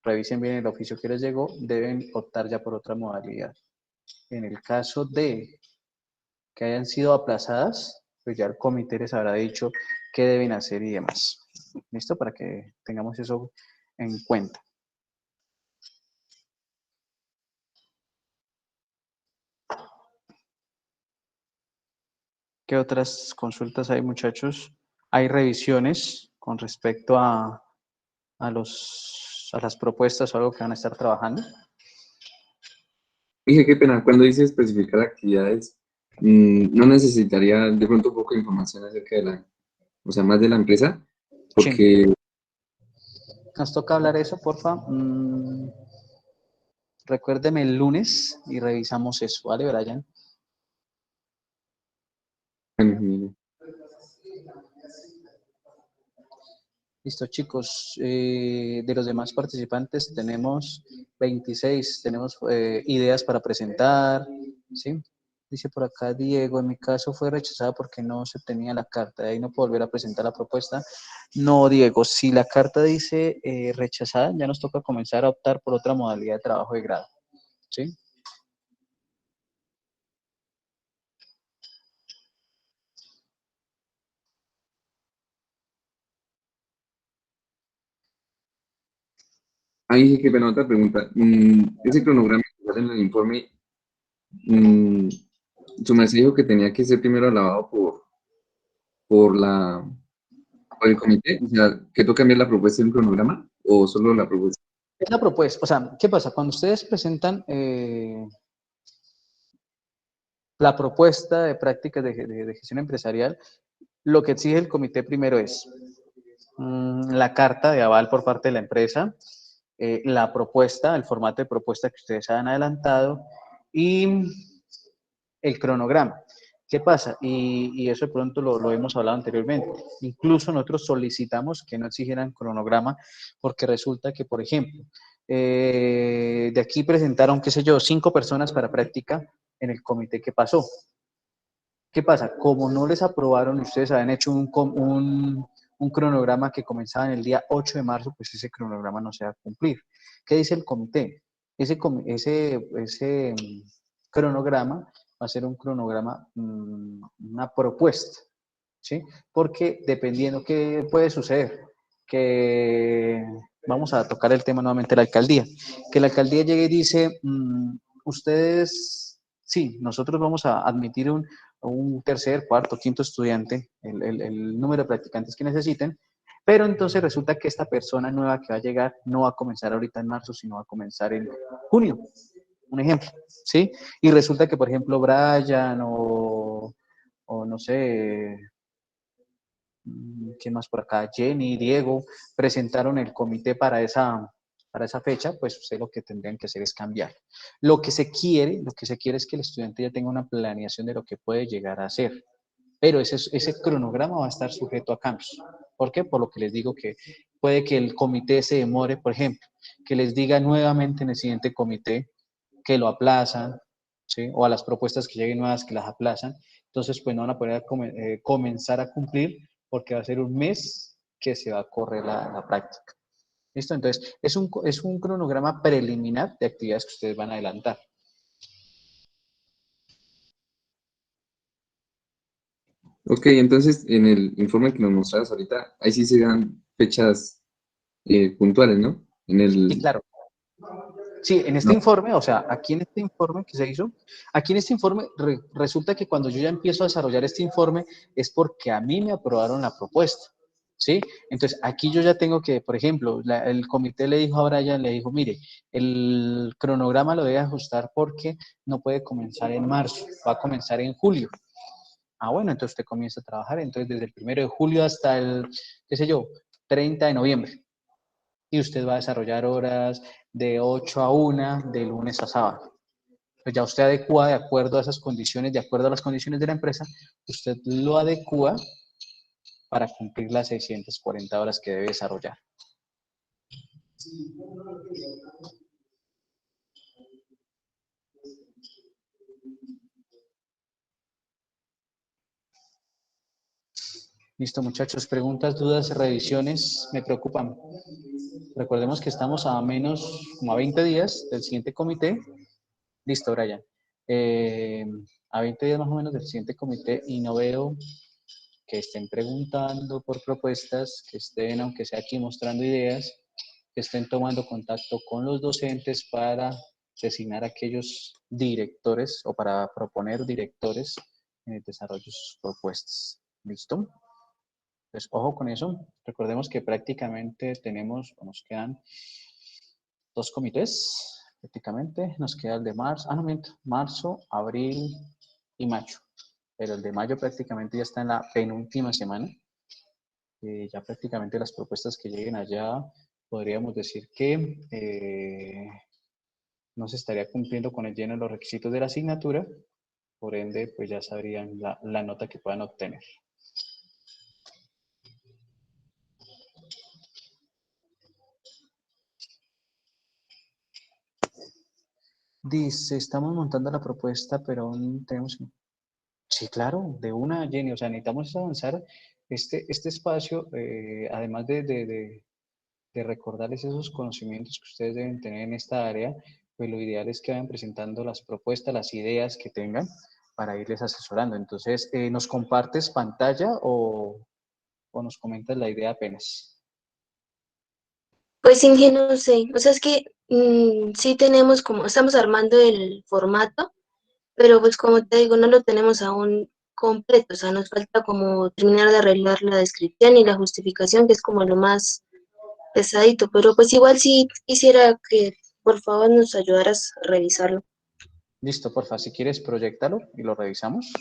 revisen bien el oficio que les llegó, deben optar ya por otra modalidad. En el caso de que hayan sido aplazadas, pues ya el comité les habrá dicho qué deben hacer y demás. ¿Listo? Para que tengamos eso en cuenta. ¿Qué otras consultas hay, muchachos? Hay revisiones con respecto a las propuestas o algo que van a estar trabajando. Dije, qué pena, cuando dice especificar actividades, no necesitaría de pronto un poco de información acerca de o sea, más de la empresa, Sí. porque Nos toca hablar eso, porfa. Recuérdeme el lunes y revisamos eso, ¿vale, Brian? bueno, Listo, chicos. De los demás participantes tenemos 26, tenemos ideas para presentar, ¿sí? Dice por acá Diego, en mi caso fue rechazada porque no se tenía la carta, de ahí no puedo volver a presentar la propuesta. No, Diego, si la carta dice rechazada, ya nos toca comenzar a optar por otra modalidad de trabajo de grado, ¿sí? ahí sí que pena otra pregunta. Ese cronograma que sale en el informe, mm, su merced dijo que tenía que ser primero alabado por por el comité, o sea, ¿que tú cambiar la propuesta del cronograma o solo la propuesta? Es la propuesta, o sea, ¿qué pasa? Cuando ustedes presentan la propuesta de prácticas de gestión empresarial, lo que exige el comité primero es la carta de aval por parte de la empresa, la propuesta, el formato de propuesta que ustedes han adelantado y el cronograma. ¿Qué pasa? Y eso de pronto lo hemos hablado anteriormente. Incluso nosotros solicitamos que no exigieran cronograma porque resulta que, por ejemplo, de aquí presentaron, qué sé yo, 5 personas para práctica en el comité que pasó. ¿Qué pasa? Como no les aprobaron, ustedes habían hecho un cronograma que comenzaba en el día 8 de marzo, pues ese cronograma no se va a cumplir. ¿Qué dice el comité? Ese cronograma va a ser un cronograma, una propuesta, ¿sí? Porque dependiendo qué puede suceder, que vamos a tocar el tema nuevamente de la alcaldía, que la alcaldía llegue y dice, ustedes, sí, nosotros vamos a admitir un tercer, cuarto, quinto estudiante, el número de practicantes que necesiten, pero entonces resulta que esta persona nueva que va a llegar no va a comenzar ahorita en marzo, sino va a comenzar en junio, un ejemplo, ¿sí? Y resulta que, por ejemplo, Brian o no sé, ¿quién más por acá? Jenny, Diego, presentaron el comité para esa fecha, pues ustedes lo que tendrían que hacer es cambiar. Lo que se quiere es que el estudiante ya tenga una planeación de lo que puede llegar a hacer, pero ese cronograma va a estar sujeto a cambios. ¿Por qué? Por lo que les digo que puede que el comité se demore, por ejemplo, que les diga nuevamente en el siguiente comité que lo aplazan, ¿sí? O a las propuestas que lleguen nuevas que las aplazan. Entonces, pues no van a poder comenzar a cumplir porque va a ser un mes que se va a correr la práctica. ¿Listo? Entonces, es un cronograma preliminar de actividades que ustedes van a adelantar. Ok, entonces en el informe que nos mostrabas ahorita, ahí sí se dan fechas puntuales, ¿no? En Sí, el... claro. Sí, en este No, informe, o sea, aquí en este informe que se hizo, aquí en este informe resulta que cuando yo ya empiezo a desarrollar este informe es porque a mí me aprobaron la propuesta, ¿sí? Entonces, aquí yo ya tengo que, por ejemplo, el comité le dijo a Brian, le dijo, mire, el cronograma lo debe ajustar porque no puede comenzar en marzo, va a comenzar en julio. Ah, bueno, entonces usted comienza a trabajar, entonces desde el 1 de julio hasta el, qué sé yo, 30 de noviembre y usted va a desarrollar horas de 8 a 1 de lunes a sábado. Pues ya usted adecua de acuerdo a esas condiciones, de acuerdo a las condiciones de la empresa, usted lo adecua para cumplir las 640 horas que debe desarrollar. Listo, muchachos. Preguntas, dudas, revisiones, me preocupan. Recordemos que estamos a menos, como a 20 días del siguiente comité. Listo, Brian. Eh, a 20 días más o menos del siguiente comité y no veo que estén preguntando por propuestas, que estén, aunque sea aquí, mostrando ideas, que estén tomando contacto con los docentes para designar aquellos directores o para proponer directores en el desarrollo de sus propuestas. ¿Listo? Pues ojo con eso. Recordemos que prácticamente tenemos, o nos quedan 2 comités, prácticamente. Nos queda el de marzo, no miento, marzo, abril y mayo. Pero el de mayo prácticamente ya está en la penúltima semana. Ya prácticamente las propuestas que lleguen allá, podríamos decir que no se estaría cumpliendo con el lleno de los requisitos de la asignatura, por ende, pues ya sabrían la nota que puedan obtener. Dice, estamos montando la propuesta, pero aún tenemos... Sí, claro, de una, Jenny, o sea, necesitamos avanzar este espacio, además de recordarles esos conocimientos que ustedes deben tener en esta área, pues lo ideal es que vayan presentando las propuestas, las ideas que tengan para irles asesorando. Entonces, ¿nos compartes pantalla o nos comentas la idea apenas? Pues Inge, no sé, o sea, es que sí tenemos como, estamos armando el formato, pero pues como te digo, no lo tenemos aún completo, o sea, nos falta como terminar de arreglar la descripción y la justificación, que es como lo más pesadito, pero pues igual sí quisiera que por favor nos ayudaras a revisarlo. Listo, porfa, si quieres, proyectalo y lo revisamos.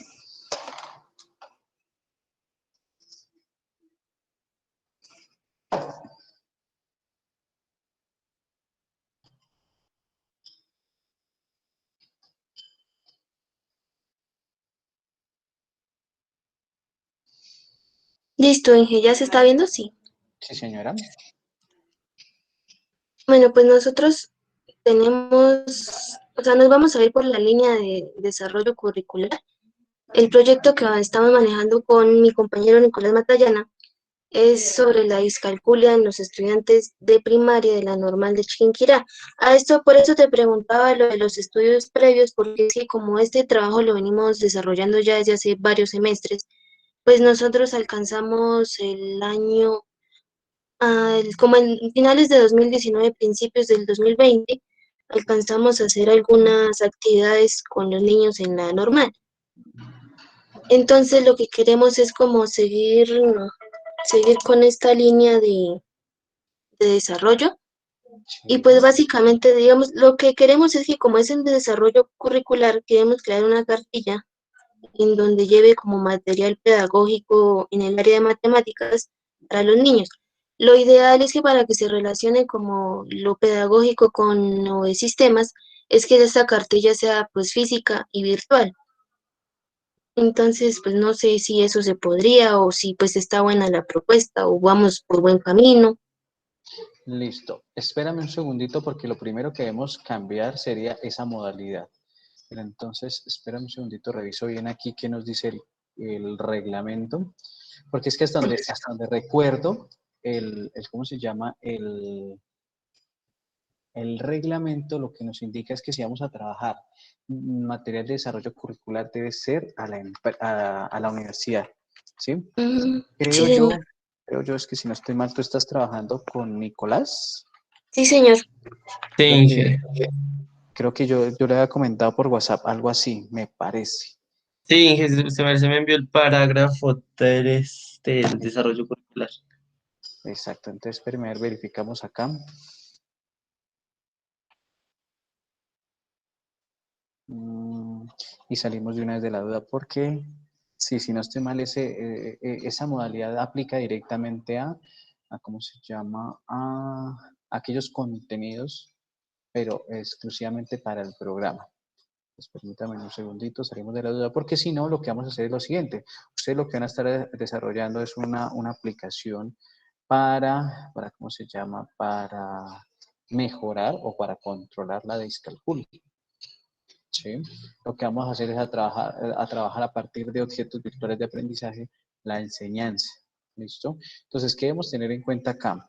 Listo, Inge, ¿ya se está viendo? Sí. Sí, señora. Bueno, pues nosotros tenemos, o sea, nos vamos a ir por la línea de desarrollo curricular. El proyecto que estamos manejando con mi compañero Nicolás Matallana es sobre la discalculia en los estudiantes de primaria de la normal de Chiquinquirá. A esto, por eso te preguntaba lo de los estudios previos, porque es que como este trabajo lo venimos desarrollando ya desde hace varios semestres, pues nosotros alcanzamos el año, como en finales de 2019, principios del 2020, alcanzamos a hacer algunas actividades con los niños en la normal. Entonces lo que queremos es como seguir con esta línea de desarrollo. Y Sí. pues básicamente, digamos, lo que queremos es que como es en desarrollo curricular, queremos crear una cartilla en donde lleve como material pedagógico en el área de matemáticas para los niños. Lo ideal es que para que se relacione como lo pedagógico con los sistemas, es que esta cartilla sea pues física y virtual. Entonces, pues no sé si eso se podría o si pues está buena la propuesta o vamos por buen camino. Listo. Espérame un segundito porque lo primero que debemos cambiar sería esa modalidad. Pero entonces, espérame un segundito, reviso bien aquí qué nos dice el reglamento. Porque es que hasta donde recuerdo, ¿cómo se llama? El reglamento lo que nos indica es que si vamos a trabajar material de desarrollo curricular debe ser a la universidad. ¿Sí? Sí, Creo yo, señor. es que si no estoy mal, tú estás trabajando con Nicolás. Sí, señor. Sí, Creo que, Inge. creo que yo le había comentado por WhatsApp, algo así, me parece. Sí, Inge, se me envió el parágrafo 3 del desarrollo curricular. Exacto, entonces primero verificamos acá. Y salimos de una vez de la duda porque, sí, si no estoy mal, esa modalidad aplica directamente a ¿cómo se llama? A aquellos contenidos, pero exclusivamente para el programa. Pues permítame un segundito, salimos de la duda, porque si no, lo que vamos a hacer es lo siguiente. Ustedes lo que van a estar desarrollando es una aplicación para, ¿cómo se llama? Para mejorar o para controlar la discalculia. ¿Sí? Lo que vamos a hacer es a trabajar a partir de objetos virtuales de aprendizaje la enseñanza. ¿Listo? Entonces, ¿qué debemos tener en cuenta acá?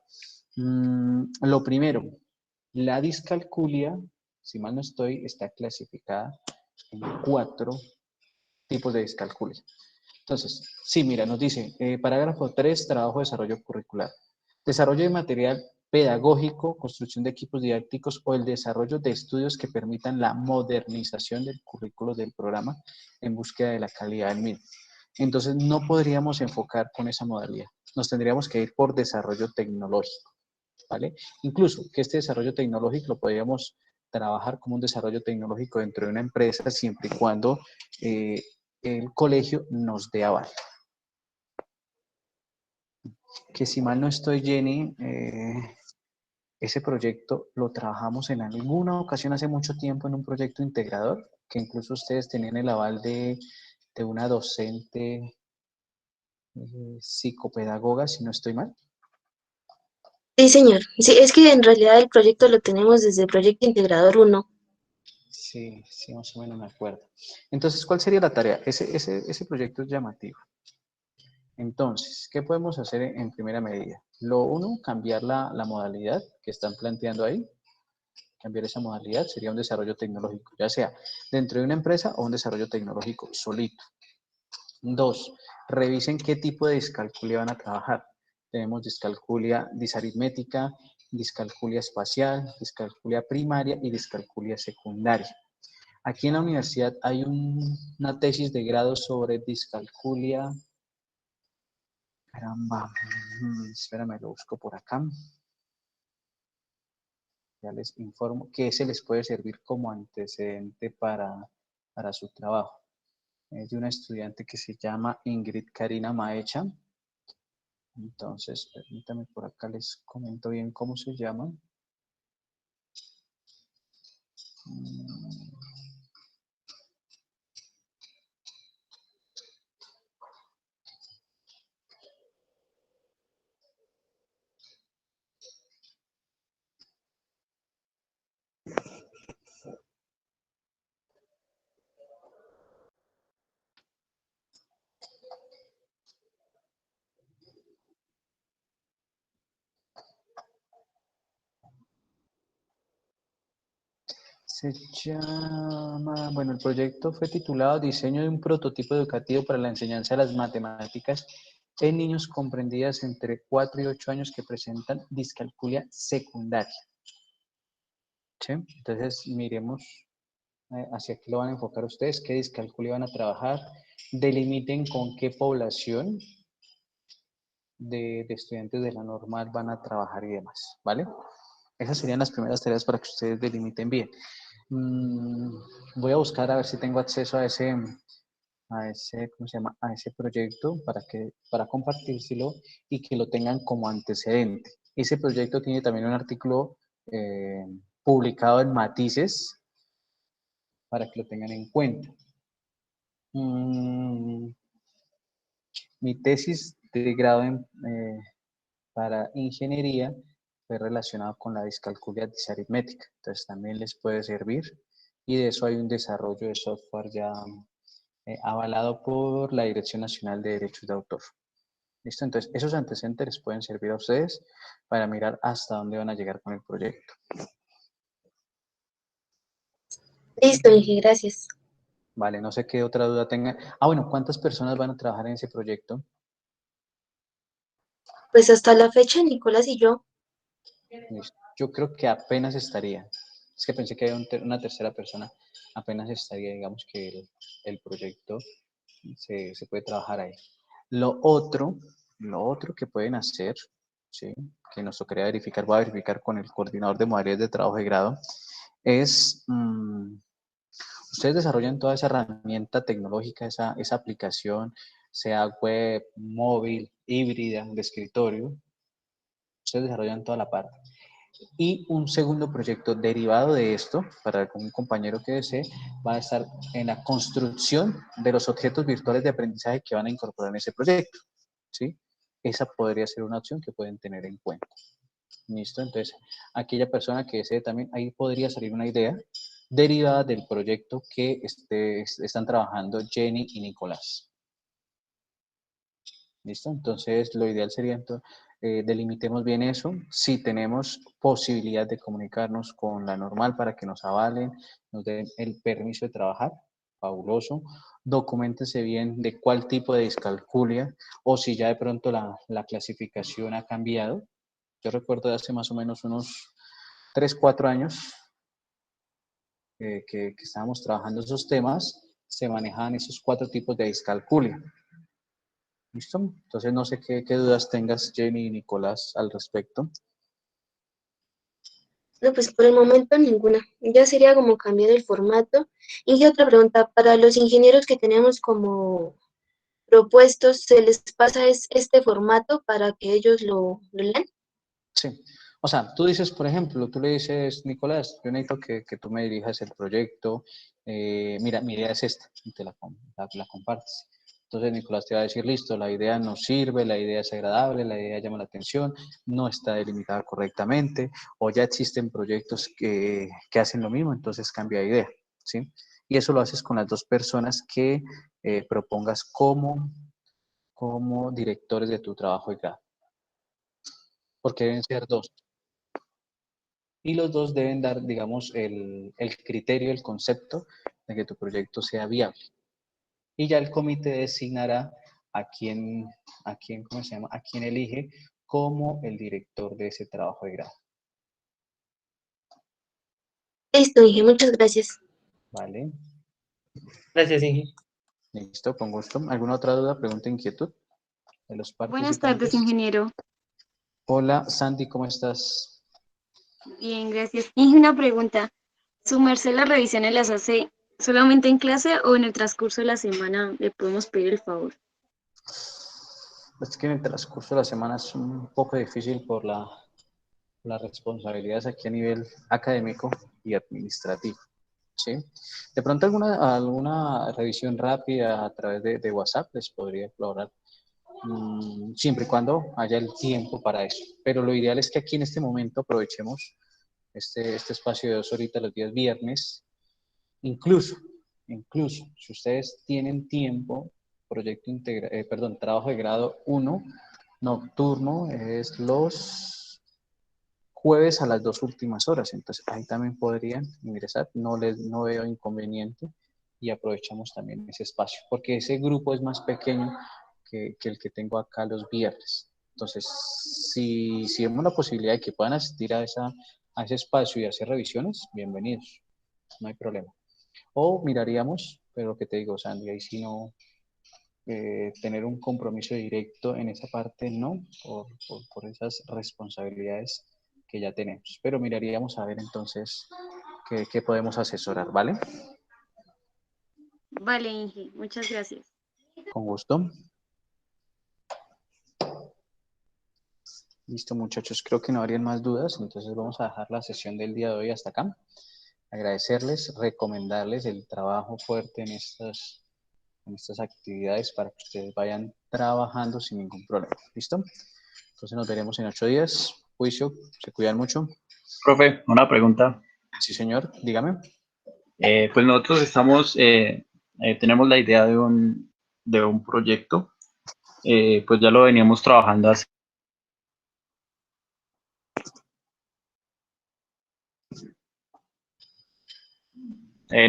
Lo primero, la discalculia, si mal no estoy, está clasificada en 4 tipos de discalculia. Entonces, sí, mira, nos dice, parágrafo 3, trabajo de desarrollo curricular. Desarrollo de material pedagógico, construcción de equipos didácticos o el desarrollo de estudios que permitan la modernización del currículo del programa en búsqueda de la calidad del mismo. Entonces, no podríamos enfocar con esa modalidad. Nos tendríamos que ir por desarrollo tecnológico, ¿vale? Incluso que este desarrollo tecnológico lo podríamos trabajar como un desarrollo tecnológico dentro de una empresa siempre y cuando eh, el colegio nos dé aval. Que si mal no estoy, Jenny, ese proyecto lo trabajamos en alguna ocasión hace mucho tiempo en un proyecto integrador, que incluso ustedes tenían el aval de una docente psicopedagoga, si no estoy mal. Sí, señor. Sí, es que en realidad el proyecto lo tenemos desde el proyecto Integrador 1. Sí, sí, más o menos me acuerdo. Entonces, ¿cuál sería la tarea? Ese proyecto es llamativo. Entonces, ¿qué podemos hacer en primera medida? Lo uno, cambiar la modalidad que están planteando ahí. Cambiar esa modalidad sería un desarrollo tecnológico, ya sea dentro de una empresa o un desarrollo tecnológico solito. 2, revisen qué tipo de discalculia van a trabajar. Tenemos discalculia disaritmética, discalculia espacial, discalculia primaria y discalculia secundaria. Aquí en la universidad hay una tesis de grado sobre discalculia. Caramba, espérame, lo busco por acá. Ya les informo que se les puede servir como antecedente para su trabajo. Es de una estudiante que se llama Ingrid Karina Maecha. Entonces, permítame por acá les comento bien cómo se llama. Se llama, bueno, el proyecto fue titulado Diseño de un prototipo educativo para la enseñanza de las matemáticas en niños comprendidas entre 4 y 8 años que presentan discalculia secundaria. ¿Sí? Entonces, miremos hacia qué lo van a enfocar ustedes, qué discalculia van a trabajar, delimiten con qué población de estudiantes de la normal van a trabajar y demás, ¿vale? Esas serían las primeras tareas para que ustedes delimiten bien. Voy a buscar a ver si tengo acceso ¿cómo se llama? A ese proyecto para compartírselo y que lo tengan como antecedente. Ese proyecto tiene también un artículo publicado en Matices para que lo tengan en cuenta. Mi tesis de grado para ingeniería fue relacionado con la discalculia disaritmética, entonces también les puede servir y de eso hay un desarrollo de software ya avalado por la Dirección Nacional de Derechos de Autor. ¿Listo? Entonces, esos antecedentes les pueden servir a ustedes para mirar hasta dónde van a llegar con el proyecto. Listo, Inge, gracias. Vale, no sé qué otra duda tenga. Ah, bueno, ¿cuántas personas van a trabajar en ese proyecto? Pues hasta la fecha, Nicolás y yo. Listo. Yo creo que apenas estaría. Es que pensé que había una tercera persona. Apenas estaría, digamos que el proyecto se puede trabajar ahí. Lo otro, lo otro que pueden hacer, ¿sí? Que nos tocaría verificar, voy a verificar con el coordinador de modalidades de trabajo de grado, es, ustedes desarrollan toda esa herramienta tecnológica, esa aplicación, sea web, móvil, híbrida, de escritorio, ustedes desarrollan toda la parte. Y un segundo proyecto derivado de esto, para algún compañero que desee, va a estar en la construcción de los objetos virtuales de aprendizaje que van a incorporar en ese proyecto, ¿sí? Esa podría ser una opción que pueden tener en cuenta. ¿Listo? Entonces, aquella persona que desee también, ahí podría salir una idea derivada del proyecto que están trabajando Jenny y Nicolás. ¿Listo? Entonces, lo ideal sería, delimitemos bien eso. Si tenemos posibilidad de comunicarnos con la normal para que nos avalen, nos den el permiso de trabajar, fabuloso. Documéntese bien de cuál tipo de discalculia o si ya de pronto la clasificación ha cambiado. Yo recuerdo de hace más o menos unos 3, 4 años que estábamos trabajando esos temas, se manejaban esos 4 tipos de discalculia. ¿Listo? Entonces no sé qué dudas tengas, Jenny y Nicolás, al respecto. No, pues por el momento ninguna. Ya sería como cambiar el formato. Y otra pregunta, para los ingenieros que tenemos como propuestos, ¿se les pasa este formato para que ellos lo lean? Sí. O sea, tú dices, por ejemplo, tú le dices, Nicolás, yo necesito que tú me dirijas el proyecto. Mira, mi idea es esta, y te la compartes. Entonces Nicolás te va a decir, listo, la idea nos sirve, la idea es agradable, la idea llama la atención, no está delimitada correctamente, o ya existen proyectos que hacen lo mismo, entonces cambia de idea, ¿sí? Y eso lo haces con las dos personas que propongas como directores de tu trabajo de grado, porque deben ser dos. Y los dos deben dar, digamos, el criterio, el concepto de que tu proyecto sea viable. Y ya el comité designará a quién, ¿cómo se llama? A quién elige como el director de ese trabajo de grado. Listo, dije, muchas gracias. ¿Vale? Gracias, Inge. Listo, con gusto. ¿Alguna otra duda, pregunta, inquietud de los Buenas tardes, participantes? ingeniero. Hola, Sandy, ¿cómo estás? Bien, gracias. Y una pregunta. ¿Su merced las revisiones las hace solamente en clase o en el transcurso de la semana le podemos pedir el favor? Es que en el transcurso de la semana es un poco difícil por las responsabilidades aquí a nivel académico y administrativo. ¿Sí? De pronto alguna revisión rápida a través de WhatsApp les podría colaborar, siempre y cuando haya el tiempo para eso. Pero lo ideal es que aquí en este momento aprovechemos este espacio de 2 horitas los días viernes. Incluso, incluso, si ustedes tienen tiempo, trabajo de grado 1 nocturno es los jueves a las 2 últimas horas. Entonces, ahí también podrían ingresar. No veo inconveniente y aprovechamos también ese espacio, porque ese grupo es más pequeño que el que tengo acá los viernes. Entonces, si vemos la posibilidad de que puedan asistir a ese espacio y hacer revisiones, bienvenidos, no hay problema. O miraríamos, pero lo que te digo, Sandy, ahí sí no, tener un compromiso directo en esa parte, no, por esas responsabilidades que ya tenemos. Pero miraríamos a ver entonces qué podemos asesorar, ¿vale? Vale, Inge, muchas gracias. Con gusto. Listo, muchachos, creo que no habrían más dudas, entonces vamos a dejar la sesión del día de hoy hasta acá. Agradecerles, recomendarles el trabajo fuerte en estas actividades para que ustedes vayan trabajando sin ningún problema. ¿Listo? Entonces nos veremos en 8 días. Juicio, se cuidan mucho. Profe, una pregunta. Sí, señor, dígame. Pues nosotros tenemos la idea de un proyecto, pues ya lo veníamos trabajando así.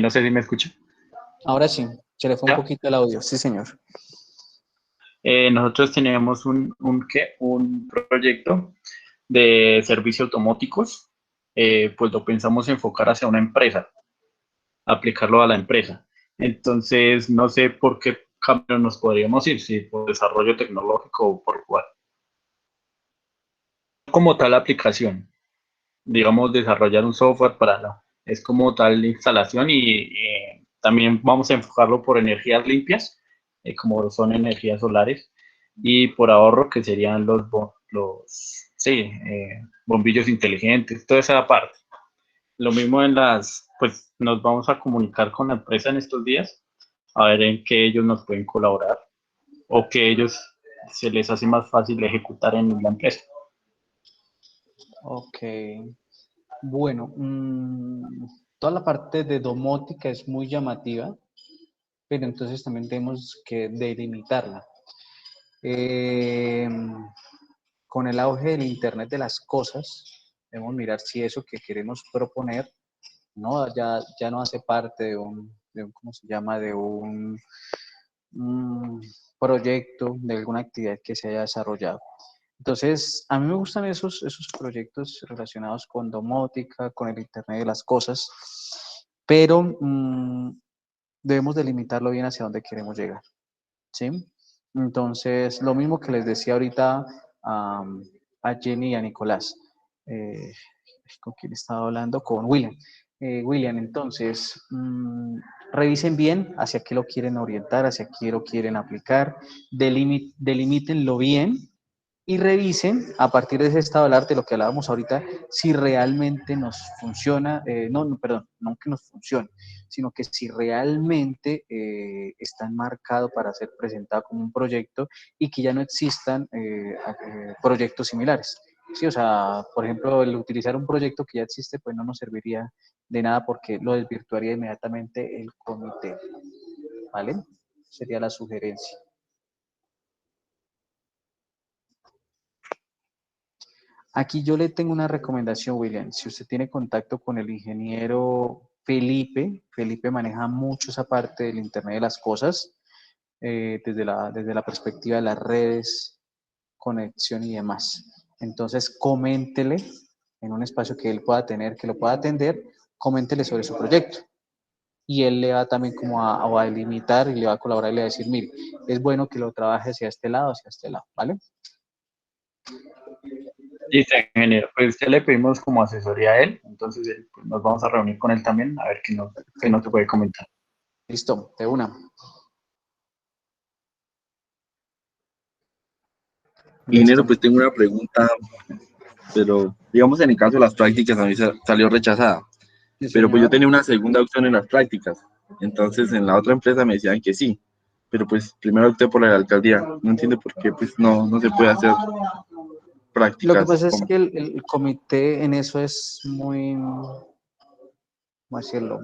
No sé si me escucha. Ahora sí, se le fue un ¿Ya? poquito el audio. Sí, señor. Nosotros teníamos un proyecto de servicios domóticos, pues lo pensamos enfocar hacia una empresa, aplicarlo a la empresa. Entonces, no sé por qué camino nos podríamos ir, si por desarrollo tecnológico o por cuál. Como tal aplicación, digamos, desarrollar un software para la, es como tal instalación y también vamos a enfocarlo por energías limpias, como son energías solares, y por ahorro, que serían bombillos inteligentes, toda esa parte. Lo mismo pues nos vamos a comunicar con la empresa en estos días, a ver en qué ellos nos pueden colaborar o que ellos se les hace más fácil ejecutar en la empresa. Ok. Bueno, toda la parte de domótica es muy llamativa, pero entonces también tenemos que delimitarla. Eh, con el auge del Internet de las cosas, debemos mirar si eso que queremos proponer no, ya no hace parte ¿cómo se llama? De un proyecto, de alguna actividad que se haya desarrollado. Entonces, a mí me gustan esos proyectos relacionados con domótica, con el Internet de las cosas, pero debemos delimitarlo bien hacia dónde queremos llegar, ¿sí? Entonces, lo mismo que les decía ahorita a Jenny y a Nicolás, eh, ¿con quién estaba hablando? Con William. William, entonces, revisen bien hacia qué lo quieren orientar, hacia qué lo quieren aplicar, delimítenlo bien y revisen a partir de ese estado del arte, lo que hablábamos ahorita, si realmente nos funciona, perdón, no que nos funcione, sino que si realmente está enmarcado para ser presentado como un proyecto y que ya no existan proyectos similares. Sí, o sea, por ejemplo, el utilizar un proyecto que ya existe, pues no nos serviría de nada porque lo desvirtuaría inmediatamente el comité, ¿vale? Sería la sugerencia. Aquí yo le tengo una recomendación, William. Si usted tiene contacto con el ingeniero Felipe maneja mucho esa parte del Internet de las cosas, desde la perspectiva de las redes, conexión y demás. Entonces, coméntele en un espacio que él pueda tener, que lo pueda atender, coméntele sobre su proyecto. Y él le va también como a delimitar y le va a colaborar y le va a decir, mire, es bueno que lo trabaje hacia este lado, ¿vale? Listo, ingeniero. Pues ya le pedimos como asesoría a él, entonces pues, nos vamos a reunir con él también a ver qué nos Perfecto. puede comentar. Listo, de una. Ingeniero, Listo. pues tengo una pregunta, pero digamos en el caso de las prácticas a mí salió rechazada, Sí, pero pues yo señor. tenía una segunda opción en las prácticas, entonces en la otra empresa me decían que sí, pero pues primero opté por la de la alcaldía, no entiendo por qué pues no se puede hacer Lo que prácticas pasa es como... que el comité en eso es muy, ¿cómo decirlo?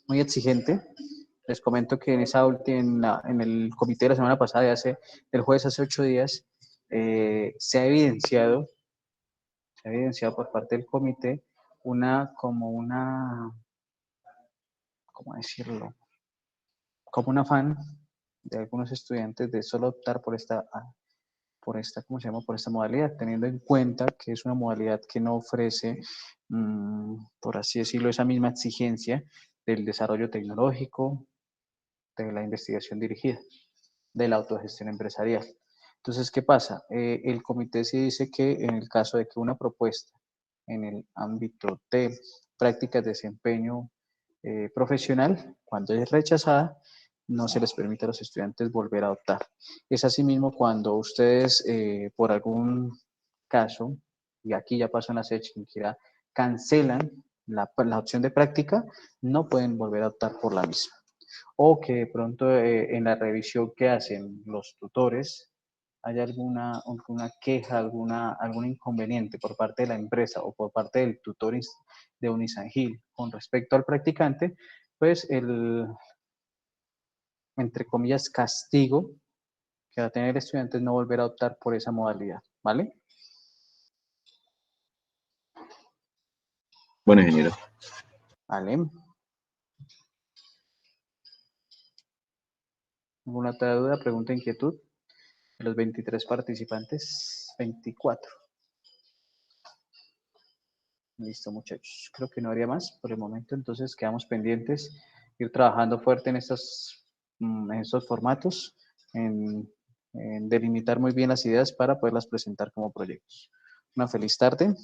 Muy exigente. Les comento que en el comité de la semana pasada, el jueves hace 8 días, se ha evidenciado por parte del comité ¿cómo decirlo? Como un afán de algunos estudiantes de solo optar ¿cómo se llama? Por esta modalidad, teniendo en cuenta que es una modalidad que no ofrece, por así decirlo, esa misma exigencia del desarrollo tecnológico, de la investigación dirigida, de la autogestión empresarial. Entonces, ¿qué pasa? El comité sí dice que en el caso de que una propuesta en el ámbito de prácticas de desempeño profesional, cuando es rechazada, no se les permite a los estudiantes volver a optar. Es asimismo cuando ustedes, por algún caso, y aquí ya pasó en la SECH, cancelan la opción de práctica, no pueden volver a optar por la misma. O que de pronto en la revisión que hacen los tutores hay alguna queja, algún inconveniente por parte de la empresa o por parte del tutor de Unisangil con respecto al practicante, pues entre comillas, castigo que va a tener el estudiante es no volver a optar por esa modalidad, ¿vale? Bueno, ingeniero. Vale. ¿Alguna otra duda, pregunta, inquietud? De los 23 participantes, 24. Listo, muchachos. Creo que no habría más por el momento, entonces quedamos pendientes, ir trabajando fuerte en estos formatos, en delimitar muy bien las ideas para poderlas presentar como proyectos. Una feliz tarde.